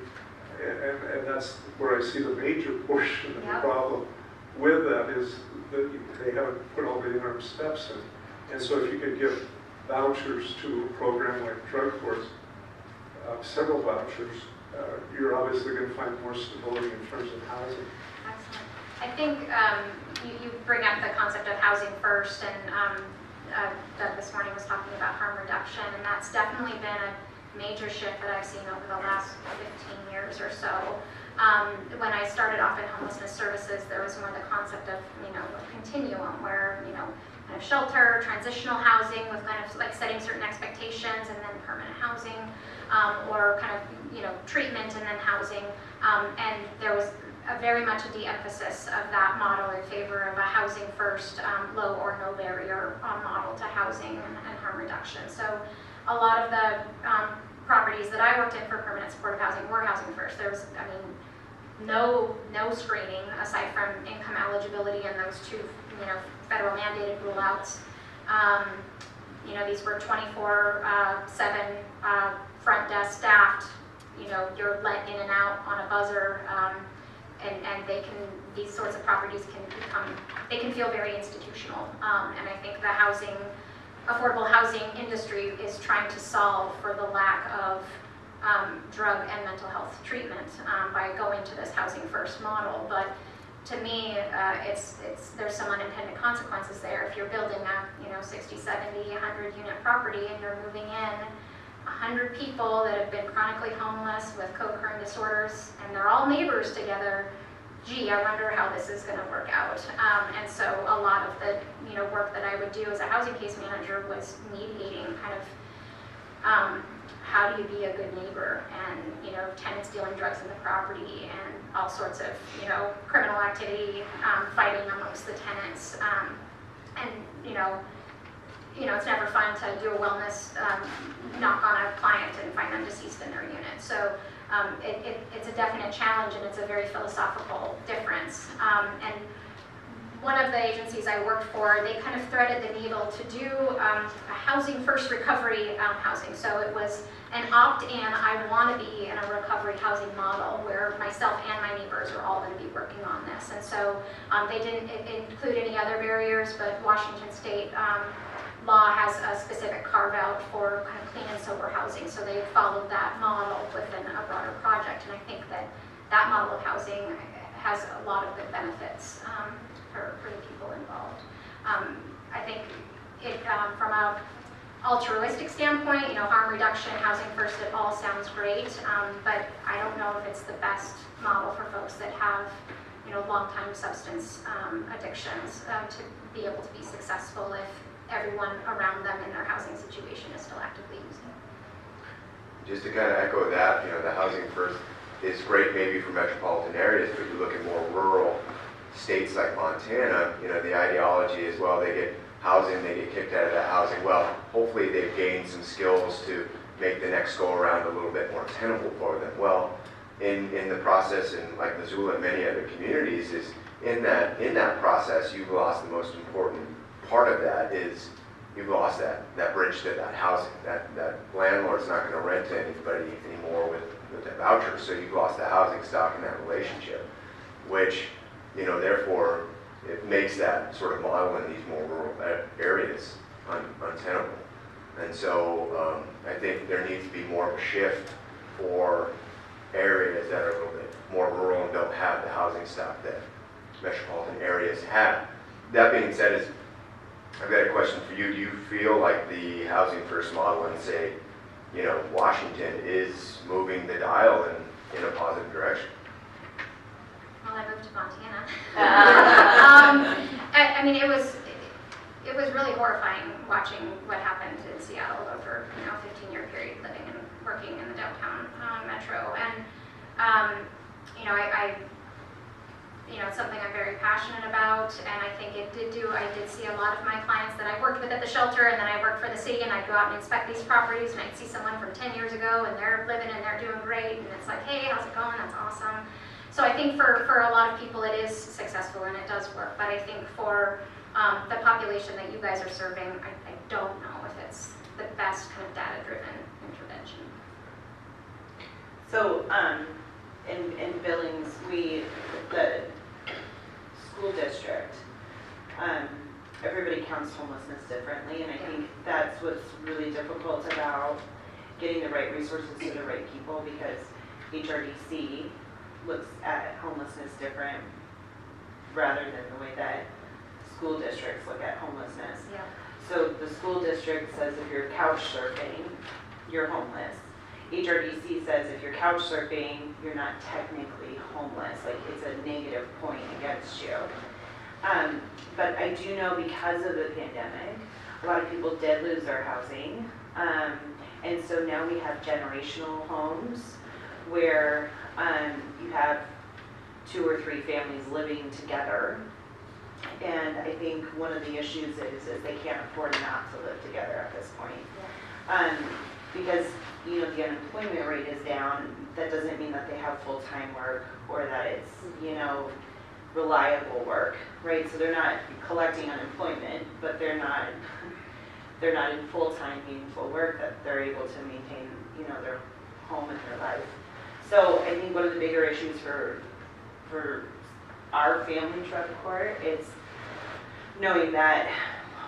and that's where I see the major portion of the problem with that is that they haven't put all the interim steps in. And so if you could give vouchers to a program like drug courts, several vouchers, you're obviously going to find more stability in terms of housing. Excellent. I think you bring up the concept of housing first, and Doug this morning was talking about harm reduction, and that's definitely been a major shift that I've seen over the last 15 years or so. When I started off in homelessness services, there was more the concept of, a continuum where, kind of shelter, transitional housing with kind of like setting certain expectations and then permanent housing, or kind of, treatment and then housing. And there was very much a de-emphasis of that model in favor of a housing first, low or no barrier model to housing and harm reduction. So a lot of the properties that I worked in for permanent supportive housing were housing first. There was, no screening aside from income eligibility and those 2, federal mandated rule outs. These were 24/7 front desk staffed. You're let in and out on a buzzer, and these sorts of properties can feel very institutional. And I think the affordable housing industry is trying to solve for the lack of drug and mental health treatment by going to this housing first model. But to me, there's some unintended consequences there. If you're building a 60, 70, 100 unit property and you're moving in 100 people that have been chronically homeless with co-occurring disorders, and they're all neighbors together, gee, I wonder how this is going to work out. And so a lot of the work that I would do as a housing case manager was mediating kind of how do you be a good neighbor, and tenants dealing drugs in the property and all sorts of criminal activity, fighting amongst the tenants, and it's never fun to do a wellness knock on a client and find them deceased in their unit. So it's a definite challenge, and it's a very philosophical difference. And one of the agencies I worked for, they kind of threaded the needle to do a housing first recovery housing. So it was an opt-in, I want to be in a recovery housing model where myself and my neighbors are all going to be working on this. And so they didn't include any other barriers, but Washington State law has a specific carve out for kind of clean and sober housing. So they followed that model within a broader project. And I think that model of housing has a lot of good benefits for the people involved. I think from a altruistic standpoint, harm reduction, housing first, it all sounds great, but I don't know if it's the best model for folks that have, long-time substance addictions to be able to be successful if everyone around them in their housing situation is still actively using it. Just to kind of echo that, the housing first is great maybe for metropolitan areas, but you look at more rural states like Montana, the ideology is, well, they get housing, they get kicked out of that housing. Well, hopefully they've gained some skills to make the next go around a little bit more tenable for them. Well, in the process, in like Missoula and many other communities, is in that process, you've lost the most important part of that is you've lost that bridge to that housing. That landlord's not going to rent to anybody anymore with that voucher, so you've lost the housing stock in that relationship, which, therefore, it makes that sort of model in these more rural areas untenable. And so I think there needs to be more of a shift for areas that are a little bit more rural and don't have the housing stock that metropolitan areas have. That being said, I've got a question for you. Do you feel like the housing first model in, say, Washington is moving the dial in a positive direction? Well, I moved to Montana. I mean, it was really horrifying watching what happened in Seattle over 15-year period living and working in the downtown metro, and it's something I'm very passionate about, and I think I did see a lot of my clients that I worked with at the shelter, and then I worked for the city, and I'd go out and inspect these properties, and I'd see someone from 10 years ago, and they're living and they're doing great, and it's like, hey, how's it going? That's awesome. So I think for a lot of people it is successful and it does work, but I think for the population that you guys are serving, I don't know if it's the best kind of data-driven intervention. So in Billings, the school district, everybody counts homelessness differently, and I think that's what's really difficult about getting the right resources to the right people, because HRDC looks at homelessness different rather than the way that school districts look at homelessness. Yeah. So the school district says if you're couch surfing, you're homeless. HRDC says if you're couch surfing, you're not technically homeless, like it's a negative point against you. But I do know because of the pandemic, a lot of people did lose their housing. And so now we have generational homes where you have 2 or 3 families living together. And I think one of the issues is they can't afford not to live together at this point. Because the unemployment rate is down, that doesn't mean that they have full-time work or that it's reliable work, right? So they're not collecting unemployment, but they're not in full-time meaningful work that they're able to maintain their home and their life. So I think one of the bigger issues for our family drug court is knowing that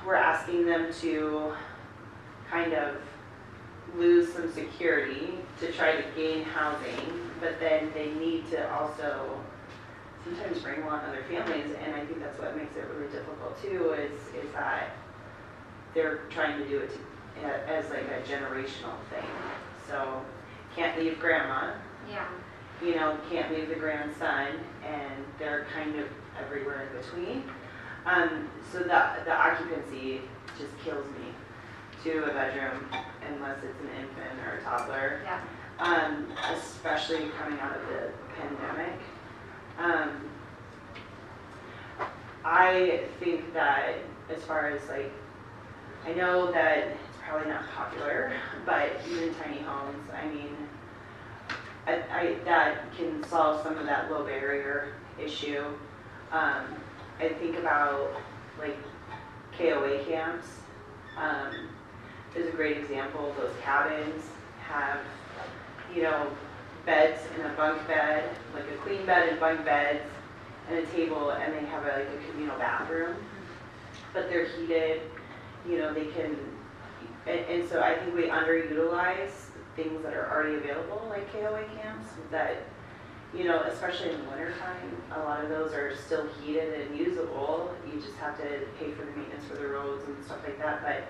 we're asking them to kind of lose some security to try to gain housing, but then they need to also sometimes bring along other families, and I think that's what makes it really difficult too, is that they're trying to do it as like a generational thing. So can't leave grandma, Yeah. Can't leave the grandson, and they're kind of everywhere in between. So the occupancy just kills me to a bedroom unless it's an infant or a toddler. Yeah. Especially coming out of the pandemic. I think that as far as like, I know that it's probably not popular, but even tiny homes, I mean, that can solve some of that low barrier issue. I think about like KOA camps. Is a great example. Those cabins have, beds in a bunk bed, like a queen bed and bunk beds, and a table, and they have like a communal bathroom. But they're heated, they can, and so I think we underutilize things that are already available, like KOA camps, that, especially in the wintertime, a lot of those are still heated and usable. You just have to pay for the maintenance for the roads and stuff like that, but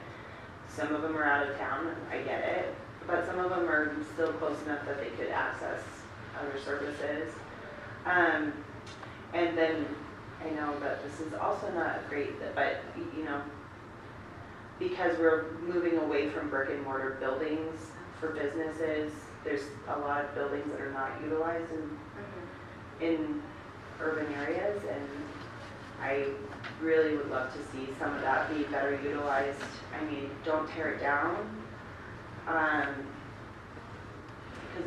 some of them are out of town, I get it, but some of them are still close enough that they could access other services. And then I know that this is also not great, but because we're moving away from brick and mortar buildings for businesses, there's a lot of buildings that are not utilized in urban areas, and I really would love to see some of that be better utilized. I mean, don't tear it down, because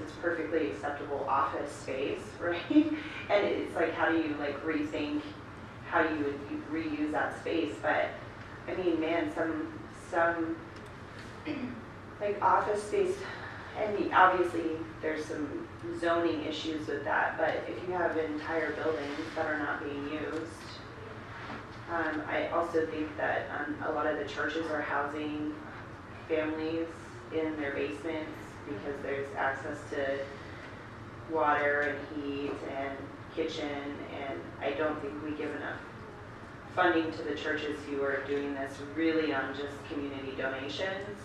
it's perfectly acceptable office space, right? And it's like, how do you like rethink how you would reuse that space? But I mean, man, some like office space, and obviously there's some zoning issues with that, but if you have entire buildings that are not being used, I also think that a lot of the churches are housing families in their basements because there's access to water and heat and kitchen, and I don't think we give enough funding to the churches who are doing this really on just community donations,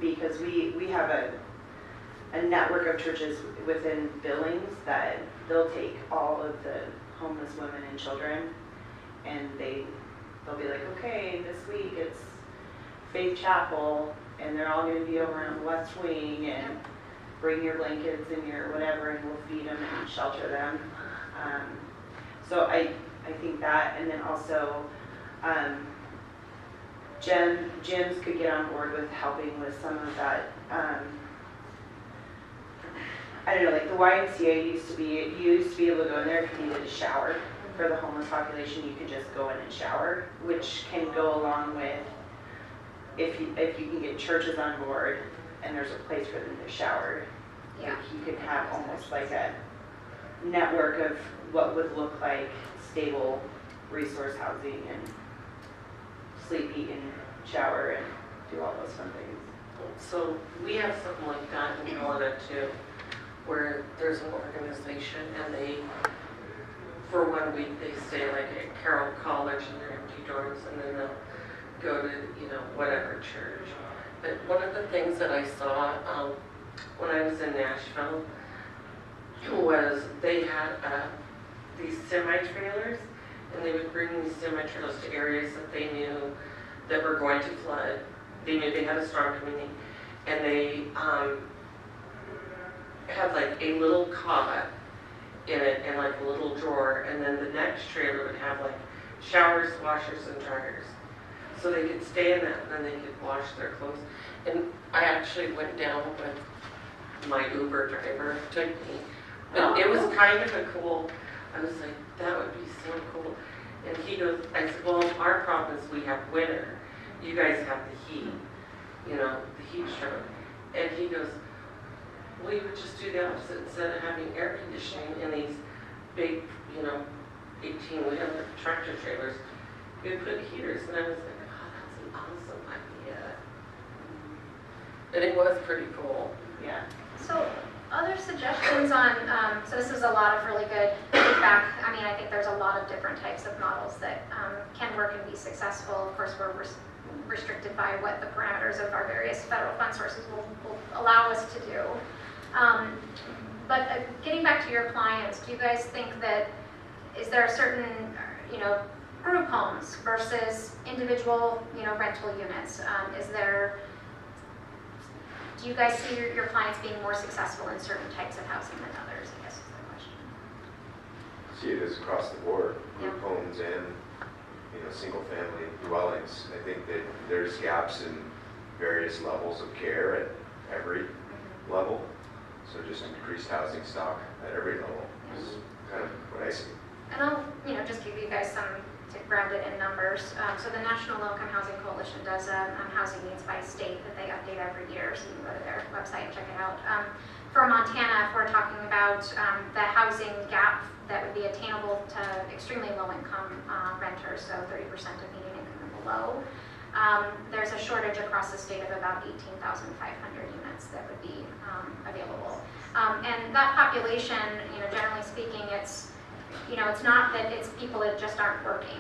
because we have a network of churches within Billings that they'll take all of the homeless women and children, and they'll be like, okay, this week it's Faith Chapel, and they're all going to be over on the West Wing, and bring your blankets and your whatever, and we'll feed them and shelter them. So I think that, and then also gyms could get on board with helping with some of that. I don't know, like the YMCA used to be able to go in there if you needed a shower. For the homeless population, you could just go in and shower, which can go along with if you can get churches on board and there's a place for them to shower. Yeah. Like you could have almost like a network of what would look like stable resource housing and sleep, eat, and shower and do all those fun things. So we have something like that in Florida too, where there's an organization and they, for 1 week, they stay like at Carroll College in their empty dorms, and then they'll go to, whatever church. But one of the things that I saw when I was in Nashville was they had these semi-trailers, and they would bring these semi-trailers to areas that they knew that were going to flood. They knew they had a storm community, and they had like a little cot in it and like a little drawer, and then the next trailer would have like showers, washers, and dryers. So they could stay in that, and then they could wash their clothes. And I actually went down with my Uber driver, took me. But it was kind of a cool, I was like, that would be so cool. And he goes, I said, well, our problem is we have winter. You guys have the heat, the heat stroke. And he goes, well, you would just do the opposite. Instead of having air conditioning in these big, 18-wheeler tractor trailers, we would put heaters. And I was like, oh, that's an awesome idea. And it was pretty cool. Yeah. So other suggestions on, so this is a lot of really good feedback. I mean, I think there's a lot of different types of models that can work and be successful. Of course, we're restricted by what the parameters of our various federal fund sources will allow us to do. But getting back to your clients, do you guys think that, is there a certain, group homes versus individual, rental units? Do you guys see your clients being more successful in certain types of housing than others, I guess is the question. See it as across the board, group Yeah. homes and, single-family dwellings. I think that there's gaps in various levels of care at every level. So just increased housing stock at every level is kind of what I see. And I'll, just give you guys some to ground it in numbers. So the National Low Income Housing Coalition does housing needs by state that they update every year, so you can go to their website and check it out. For Montana, if we're talking about the housing gap that would be attainable to extremely low income renters, so 30% of median income and below, there's a shortage across the state of about 18,500 units that would be available. And that population, generally speaking, it's not that it's people that just aren't working.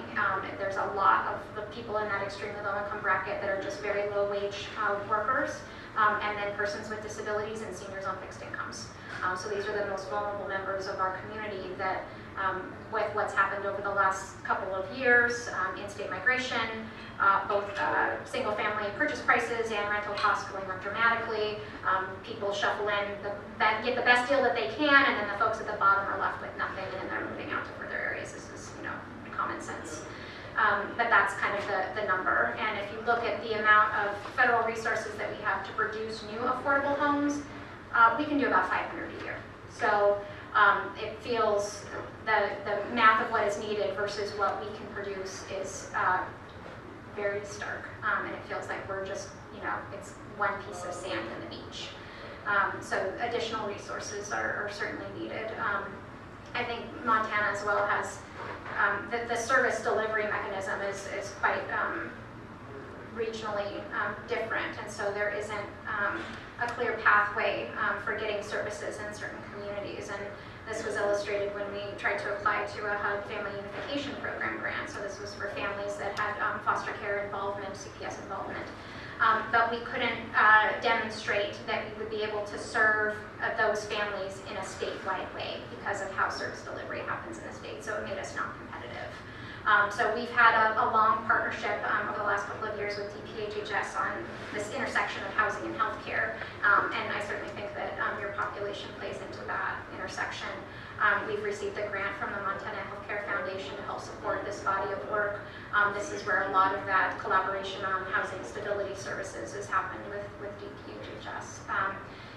There's a lot of the people in that extremely low income bracket that are just very low wage workers, and then persons with disabilities and seniors on fixed incomes. So these are the most vulnerable members of our community that, with what's happened over the last couple of years, in-state migration, both single-family purchase prices and rental costs going up dramatically. People shuffle in, get the best deal that they can, and then the folks at the bottom are left with nothing, and then they're moving out to further areas. This is, common sense. But that's kind of the number. And if you look at the amount of federal resources that we have to produce new affordable homes, we can do about 500 a year. So it feels the math of what is needed versus what we can produce is very stark, and it feels like we're just, it's one piece of sand in the beach. So additional resources are certainly needed. I think Montana as well has, the service delivery mechanism is quite regionally different, and so there isn't a clear pathway for getting services in certain communities. And this was illustrated when we tried to apply to a HUD Family Unification Program grant. So this was for families that had foster care involvement, CPS involvement. But we couldn't demonstrate that we would be able to serve those families in a statewide way because of how service delivery happens in the state. So it made us not competitive. So we've had a long partnership over the last couple of years with DPHHS on this intersection of housing and healthcare. And I certainly think that your population plays into that intersection. We've received a grant from the Montana Healthcare Foundation to help support this body of work. This is where a lot of that collaboration on housing stability services has happened with DPHHS.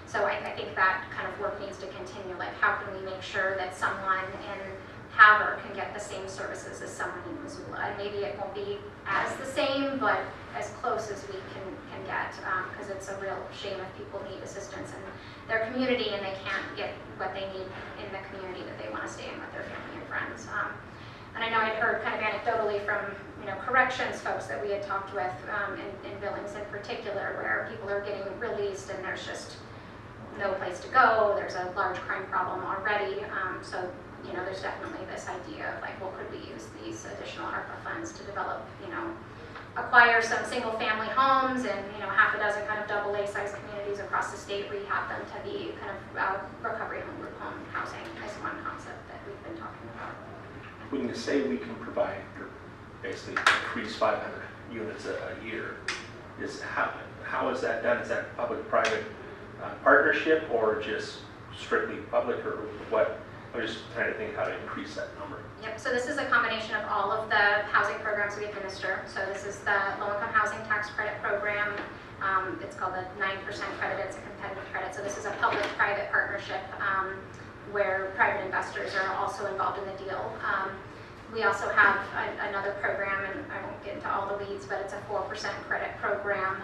So I think that kind of work needs to continue. Like, how can we make sure that someone in Havre can get the same services as someone in Missoula? And maybe it won't be as the same, but as close as we can get, because it's a real shame if people need assistance in their community and they can't get what they need in the community that they want to stay in with their family and friends. And I know I'd heard kind of anecdotally from corrections folks that we had talked with in Billings in particular, where people are getting released and there's just no place to go. There's a large crime problem already. So there's definitely this idea of like, well, could we use these additional ARPA funds to develop, acquire some single family homes and, half a dozen kind of double A size communities across the state, rehab them to be kind of recovery home, group home housing is one concept that we've been talking about. When you say we can provide, or basically increase 500 units a year, how is that done? Is that public-private partnership or just strictly public, or what? I'm just trying to think how to increase that number. Yep, so this is a combination of all of the housing programs we administer. So this is the low-income housing tax credit program. It's called the 9% credit. It's a competitive credit. So this is a public-private partnership where private investors are also involved in the deal. We also have another program, and I won't get into all the weeds, but it's a 4% credit program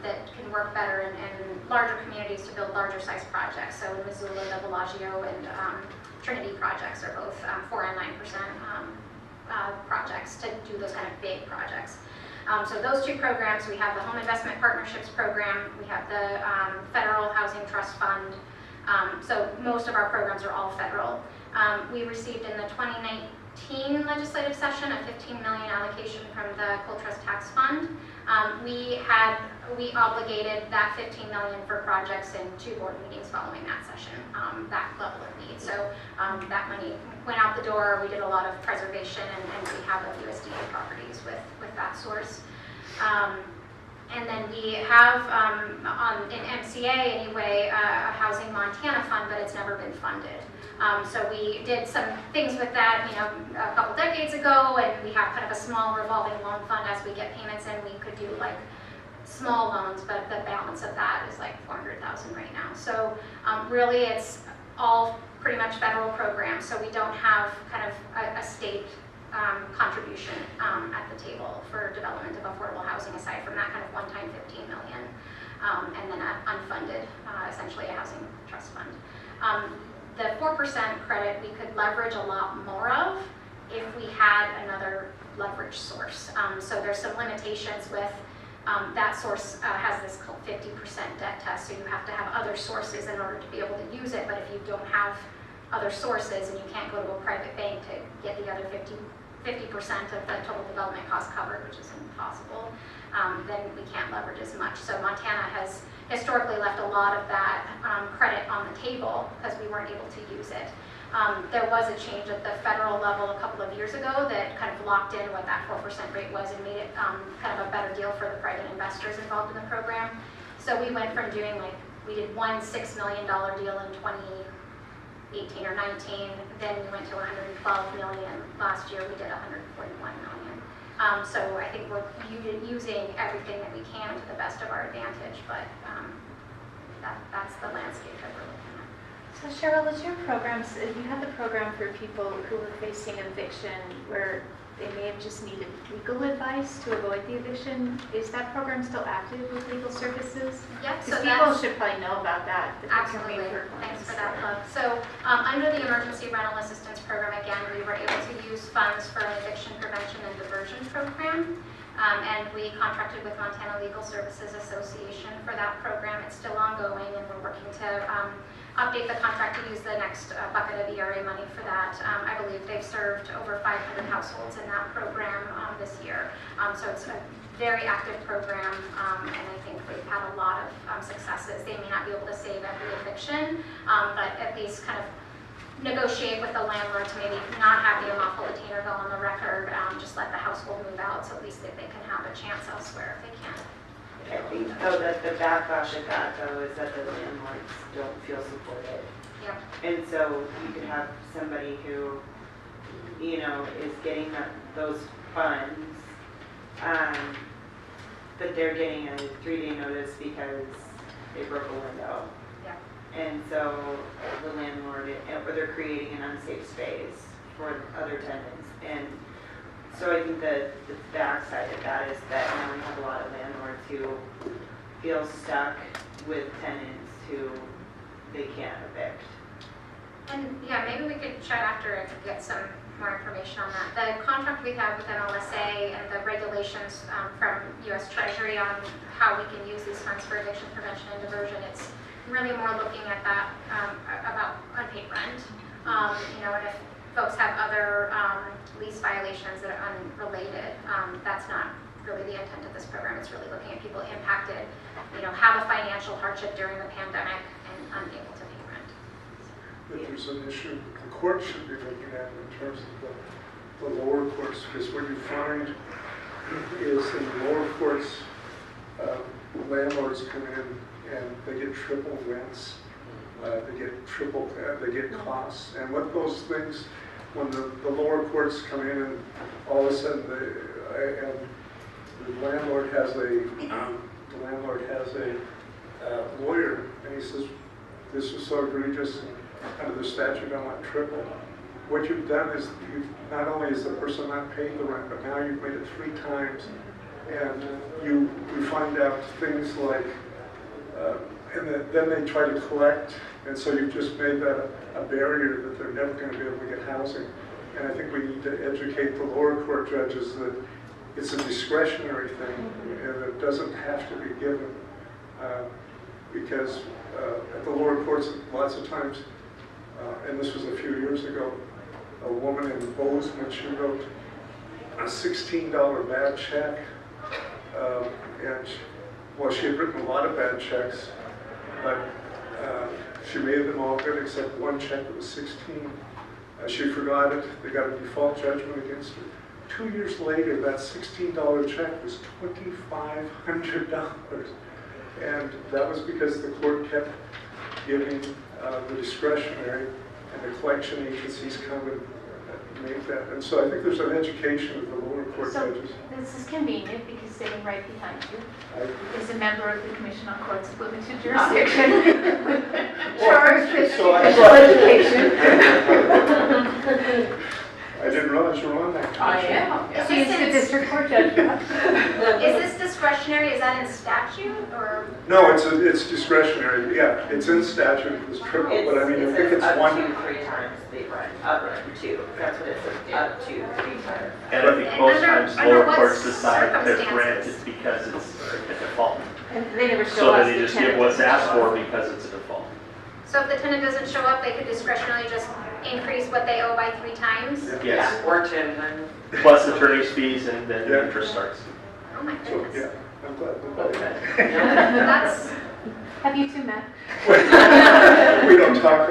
that can work better in larger communities to build larger size projects. So in Missoula, the Bellagio and Trinity projects are both 4 and 9% projects to do those kind of big projects. So those two programs, we have the Home Investment Partnerships Program, we have the Federal Housing Trust Fund. So most of our programs are all federal. We received in the 2019 legislative session a $15 million allocation from the Coal Trust Tax Fund. We obligated that $15 million for projects in 2 board meetings following that session, that level of need. So that money went out the door. We did a lot of preservation and rehab of USDA properties with that source. And then we have, in MCA anyway, a Housing Montana Fund, but it's never been funded. So we did some things with that, a couple decades ago, and we have kind of a small revolving loan fund. As we get payments in, we could do like small loans, but the balance of that is like $400,000 right now. So really it's all pretty much federal programs, so we don't have kind of a state contribution at the table for development of affordable housing, aside from that kind of one-time $15 million, and then an unfunded, essentially a housing trust fund. The 4% credit we could leverage a lot more of if we had another leverage source. So there's some limitations with that source has this called 50% debt test, so you have to have other sources in order to be able to use it, but if you don't have other sources and you can't go to a private bank to get the other 50% of the total development cost covered, which is impossible, then we can't leverage as much. So Montana has historically left a lot of that credit on the table because we weren't able to use it. There was a change at the federal level a couple of years ago that kind of locked in what that 4% rate was and made it kind of a better deal for the private investors involved in the program. So we went from doing we did one $6 million deal in 2018 or 19, then we went to 112 million. Last year we did 141 million. So I think we're using everything that we can to the best of our advantage, but that's the landscape that we're looking at. So Cheryl, was your programs, you had the program for people who were facing eviction where they may have just needed legal advice to avoid the eviction. Is that program still active with legal services? Yep, so Because people that's should probably know about that. absolutely. Thanks for that plug. So under the Emergency Rental Assistance Program, again, we were able to use funds for an eviction prevention and diversion program. And we contracted with Montana Legal Services Association for that program. It's still ongoing, and we're working to update the contract to use the next bucket of ERA money for that. I believe they've served over 500 households in that program this year. So it's a very active program, and I think they've had a lot of successes. They may not be able to save every eviction, but at least kind of negotiate with the landlord to maybe not have the unlawful detainer go on the record, just let the household move out, so at least they can have a chance elsewhere if they can. I think though that the backlash of that though is that the landlords don't feel supported. Yep. And so you could have somebody who, is getting those funds, but they're getting a 3-day notice because they broke a window. Yep. And so the landlord, or they're creating an unsafe space for other tenants. And so I think the backside of that is that now we have a lot of landlords who feel stuck with tenants who they can't evict. And yeah, maybe we could chat after and get some more information on that. The contract we have with MLSA and the regulations from U.S. Treasury on how we can use these funds for eviction prevention and diversion, it's really more looking at that about unpaid rent. And if folks have other lease violations that are unrelated, that's not really the intent of this program. It's really looking at people impacted, have a financial hardship during the pandemic and unable to pay rent. But there's an issue the court should be looking at in terms of the lower courts, because what you find is in the lower courts, landlords come in and they get triple rents, they get costs, and what those things, when the lower courts come in and all of a sudden the landlord has a lawyer, and he says, this is so egregious, and under the statute I want triple. What you've done is, not only is the person not paying the rent, but now you've made it 3 times, and you find out things like, then they try to collect, and so you've just made that a barrier that they're never going to be able to get housing. And I think we need to educate the lower court judges that it's a discretionary thing, and it doesn't have to be given, because at the lower courts, lots of times, and this was a few years ago, a woman in Bozeman, she wrote a $16 bad check, and well, she had written a lot of bad checks, but she made them all good except one check that was 16. She forgot it. They got a default judgment against her. 2 years later, that $16 check was $2,500. And that was because the court kept giving the discretionary, and the collection agencies come and make that. And so I think there's an education of the lower court So judges. this is convenient because sitting right behind you is a member of the Commission on Courts of Limited Jurisdiction. Charged with So I- official education. I didn't realize you were on that I commission. am, yeah. She's the district court judge. Is this discretionary, is that in statute, or? No, it's discretionary. Yeah, it's in statute, it's triple, but I mean, I think it's up one. to 3 times the rent, up to, that's what it says, up to 3 times. And I think And most under- times under lower what courts decide to grant circumstances? it because it's a default. And they never So show us that they the just get tenant. what's asked for because it's a default. So if the tenant doesn't show up, they could discretionarily just increase what they owe by 3 times? Yes, Or 10 times. plus attorney's fees and then the Yeah. interest starts. Oh my So, goodness. yeah, I'm glad. That's, Have you two met? We don't talk.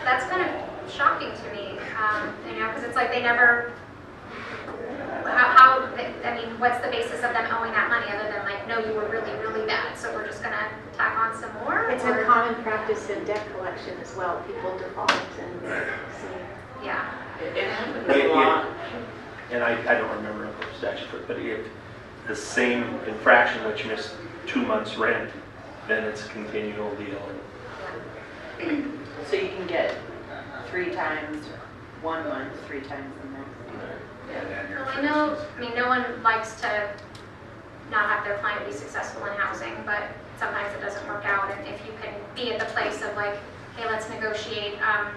that's kind of shocking to me, you know, because it's like they never, I mean, what's the basis of them owing that money other than like, no, you were really, really bad, so we're just gonna tack on some more? It's or- a common practice in debt collection as well. People default and see. Yeah. It happens It- a lot. And I don't remember the statute, but if the same infraction which missed 2 months rent, then it's a continual deal. So you can get 3 times 1 month, 3 times the next. Well, I know, I mean, no one likes to not have their client be successful in housing, but sometimes it doesn't work out. And if you can be at the place of like, hey, let's negotiate a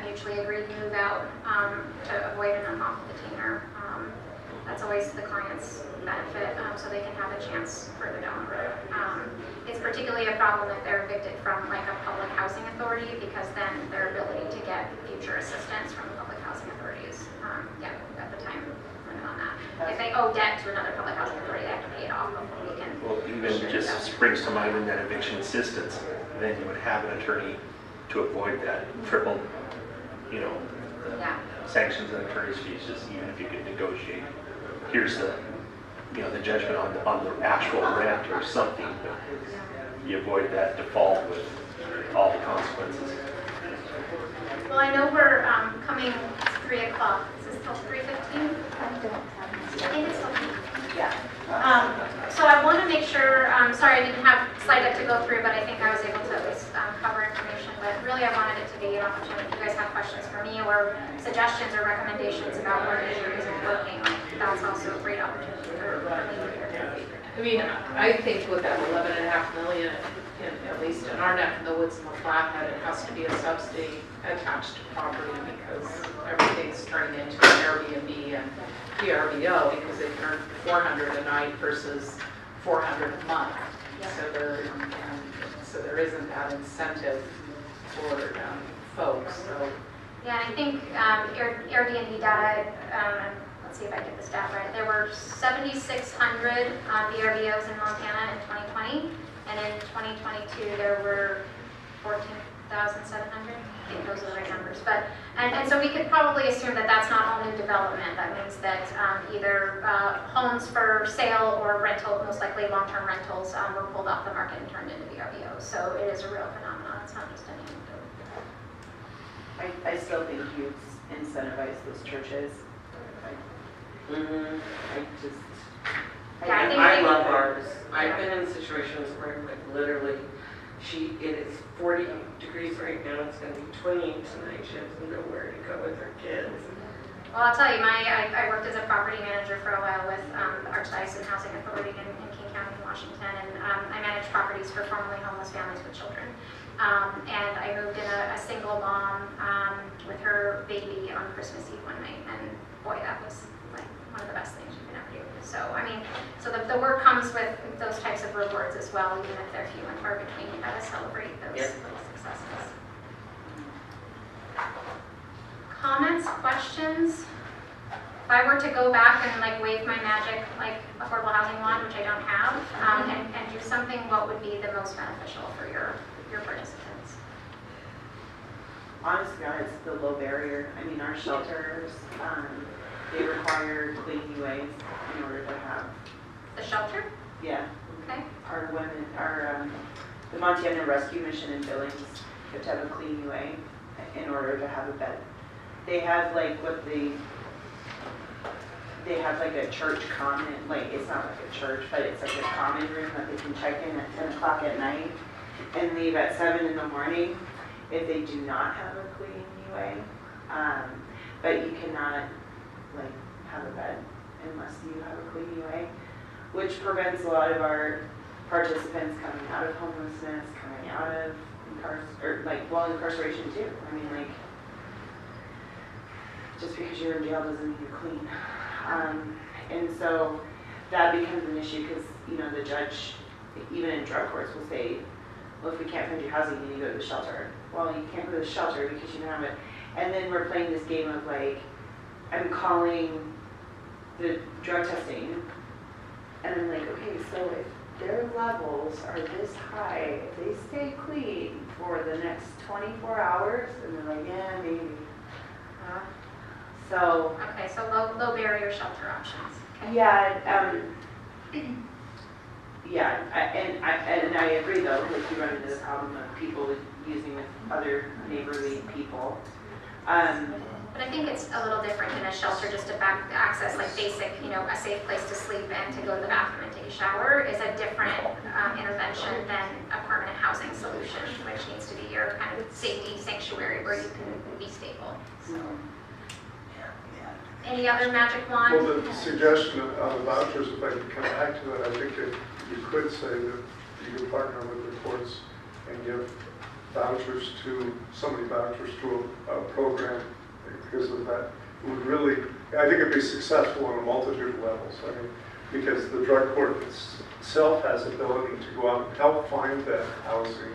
mutually agreed move out to avoid an unlawful detainer, that's always the client's benefit, so they can have a chance further down the road. It's particularly a problem if they're evicted from like a public housing authority, because then their ability to get future assistance from the public housing authorities, at the time limit on that. If they owe debt to another public housing authority, they have to pay it off before we can. Well, even just springs to mind in that eviction assistance, then you would have an attorney to avoid that triple, Yeah. sanctions and attorney's fees, just even if you could negotiate. Here's the, the judgment on the actual rent or something, but you avoid that default with all the consequences. Well, I know we're coming 3 o'clock. Is this till 3:15? I don't have I this. think it's till. Yeah. So I want to make sure, sorry I didn't have slide deck to go through, but I think I was able to at least cover information. But really I wanted it to be an opportunity if you guys have questions for me or suggestions or recommendations about where the issue isn't working. That's also a great opportunity for me to hear. I mean, I think with that 11.5 million, at least in our neck of the woods in the Flathead, it has to be a subsidy attached to property because everything's turning into an Airbnb and VRBO because they can earn $400 a night versus $400 a month. So there isn't that incentive for folks. So Yeah, and I think Airbnb data, let's see if I get the stat right. There were 7,600 VRBOs in Montana in 2020, and in 2022 there were 14,700. I think those are the right numbers. But and so we could probably assume that that's not all new development. That means that either homes for sale or rental, most likely long-term rentals, were pulled off the market and turned into VRBOs. So it is a real phenomenon. It's not just an anecdote. I still think you incentivize those churches. Yeah, I think I they- love ours. I've been in situations where like literally, it is 40 degrees right now, it's gonna be 28 tonight, she has nowhere to go with her kids. Well, I'll tell you, I worked as a property manager for a while with the Archdiocese Housing Authority in King County, Washington, and I managed properties for formerly homeless families with children. And I moved in a single mom with her baby on Christmas Eve one night, and boy, that was like best things you can ever do. So, I mean, so the work comes with those types of rewards as well, even if they're few and far between. You gotta celebrate those Yep. little successes. Comments, questions? If I were to go back and like wave my magic like affordable housing wand, which I don't have, and do something, what would be the most beneficial for your participants? Honestly, it's the low barrier. I mean, our shelters, they require clean UAs in order to have, The shelter? yeah, Okay. our women, the Montana Rescue Mission in Billings have to have a clean UA in order to have a bed. They have like they have like a church common, like it's not like a church, but it's like a common room that they can check in at 10 o'clock at night and leave at 7 in the morning if they do not have a clean UA. But you cannot like have a bed unless you have a clean UA, which prevents a lot of our participants coming out of homelessness, coming out of incarceration too. I mean, like, just because you're in jail doesn't mean you're clean. And so that becomes an issue because, you know, the judge, even in drug courts, will say, well, if we can't find you housing, then you go to the shelter. Well, you can't go to the shelter because you don't have it. And then we're playing this game of like, I'm calling the drug testing, and I'm like, okay, so if their levels are this high, if they stay clean for the next 24 hours, and they're like, yeah, maybe. So, Okay, so low barrier shelter options. Okay. yeah, yeah, and I agree though, like you run into the problem of people using with other neighborly people. But I think it's a little different than a shelter, just to access like basic, you know, a safe place to sleep and to go to the bathroom and take a shower is a different intervention than a permanent housing solution, which needs to be your kind of safety sanctuary where you can be stable. So, any other magic wand? Well, the suggestion on the vouchers, if I could come back to that, I think that you could say that you could partner with the courts and give vouchers to, so many vouchers to a program because of that. It would really, I think it'd be successful on a multitude of levels. I mean, because the drug court itself has ability to go out and help find that housing,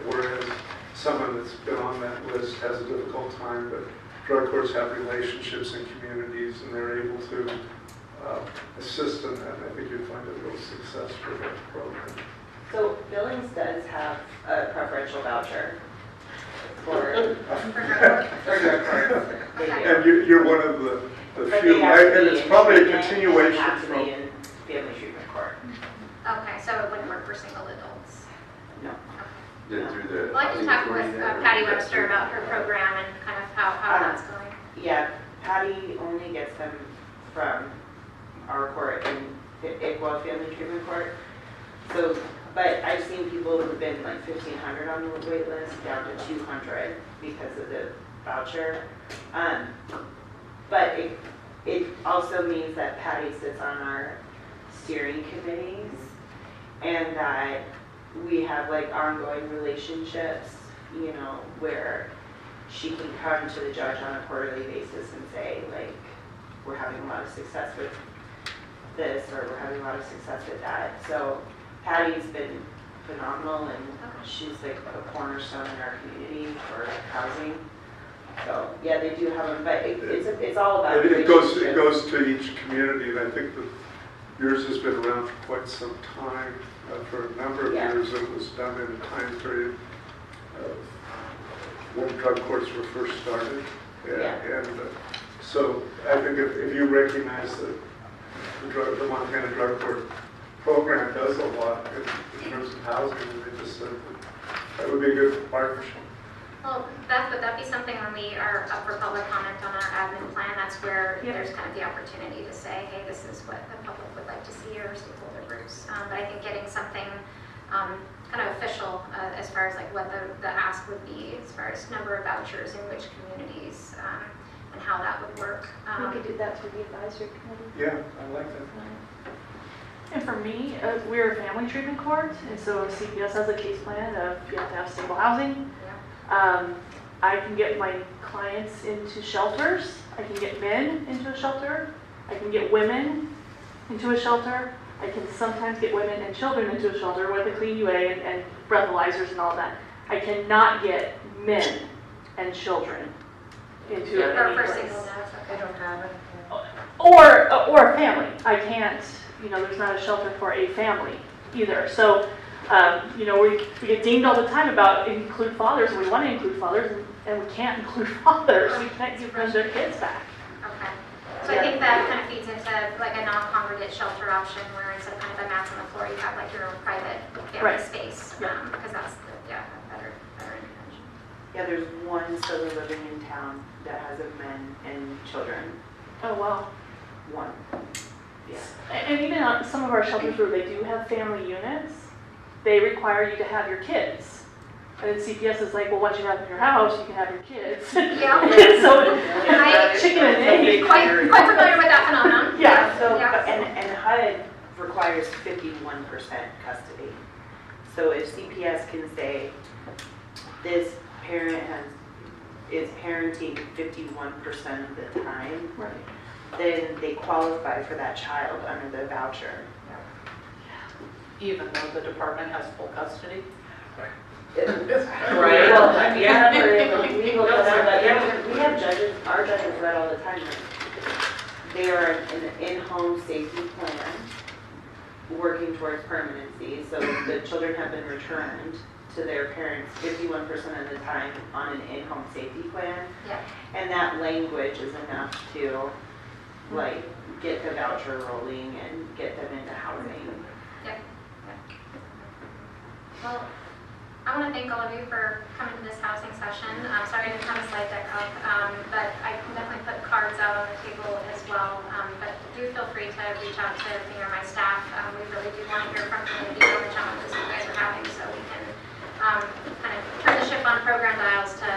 whereas someone that's been on that list has a difficult time, but drug courts have relationships in communities and they're able to assist in that. I think you'd find a real success for that program. So Billings does have a preferential voucher for drug courts. They do. And you're one of the But few, they have to and be it's in probably a treatment, continuation they have to from, be in family treatment court. Okay, so it wouldn't work for single adults. No. Through the Well, I can housing talk authority with then, or Patty is that Webster through- about her program and kind of how that's going. Yeah, Patty only gets them from our court in Iqua Family Treatment Court. So, but I've seen people who've been like 1,500 on the wait list down to 200 because of the voucher. But it also means that Patty sits on our steering committees and that we have like ongoing relationships, you know, where she can come to the judge on a quarterly basis and say, like, we're having a lot of success with this, or we're having a lot of success with that. So Patty's been phenomenal, and she's like a cornerstone in our community for housing. So yeah, they do have them, but it's all about it goes relationships. to each community, and I think that yours has been around for quite some time. For a number of Yeah. years, it was done in a time period of when drug courts were first started. And so I think if you recognize that the Montana Drug Court program does a lot in terms of housing, and they just said that would be a good partnership. Well, would that be something when we are up for public comment on our admin plan? That's where there's kind of the opportunity to say, hey, this is what the public would like to see, or stakeholder groups. But I think getting something kind of official as far as like what the ask would be, as far as number of vouchers in which communities, and how that would work. We could do that through the advisory committee. Yeah, I like that. And for me, we're a family treatment court, and so CPS has a case plan of you have to have stable housing. I can get my clients into shelters. I can get men into a shelter. I can get women into a shelter. I can sometimes get women and children into a shelter with a clean UA and breathalyzers and all that. I cannot get men and children into Or any for place. single dads, okay. don't have it. Or a family. I can't, there's not a shelter for a family either. So, we get dinged all the time about include fathers, and we want to include fathers, and we can't include fathers. We can't give them their kids back. Okay. So I think that kind of feeds into like a non-congregate shelter option where instead of kind of a mats on the floor, you have like your own private family Right. space. Yeah. Because that's a better intervention. Yeah, there's one sober living in town that has of men and children. Oh, wow. One. Yeah. And even on some of our shelters where they do have family units, they require you to have your kids. And then CPS is like, well, once you have them in your house, you can have your kids. Yeah. So, I- chicken and egg. Quite familiar with that phenomenon. Yeah. So, Yeah. and HUD requires 51% custody. So if CPS can say, this parent is parenting 51% of the time, Right. then they qualify for that child under the voucher. Even though the department has full custody? Right. Well, Yeah. we look at that. We have judges, our judges read all the time. They are an in-home safety plan working towards permanency. So the children have been returned to their parents 51% of the time on an in-home safety plan. Yeah. And that language is enough to like get the voucher rolling and get them into housing. Well, I want to thank all of you for coming to this housing session. Sorry I didn't have a slide deck up, but I can definitely put cards out on the table as well. But do feel free to reach out to me or my staff. We really do want to hear from community on the challenges you guys are having so we can kind of turn the ship on program dials to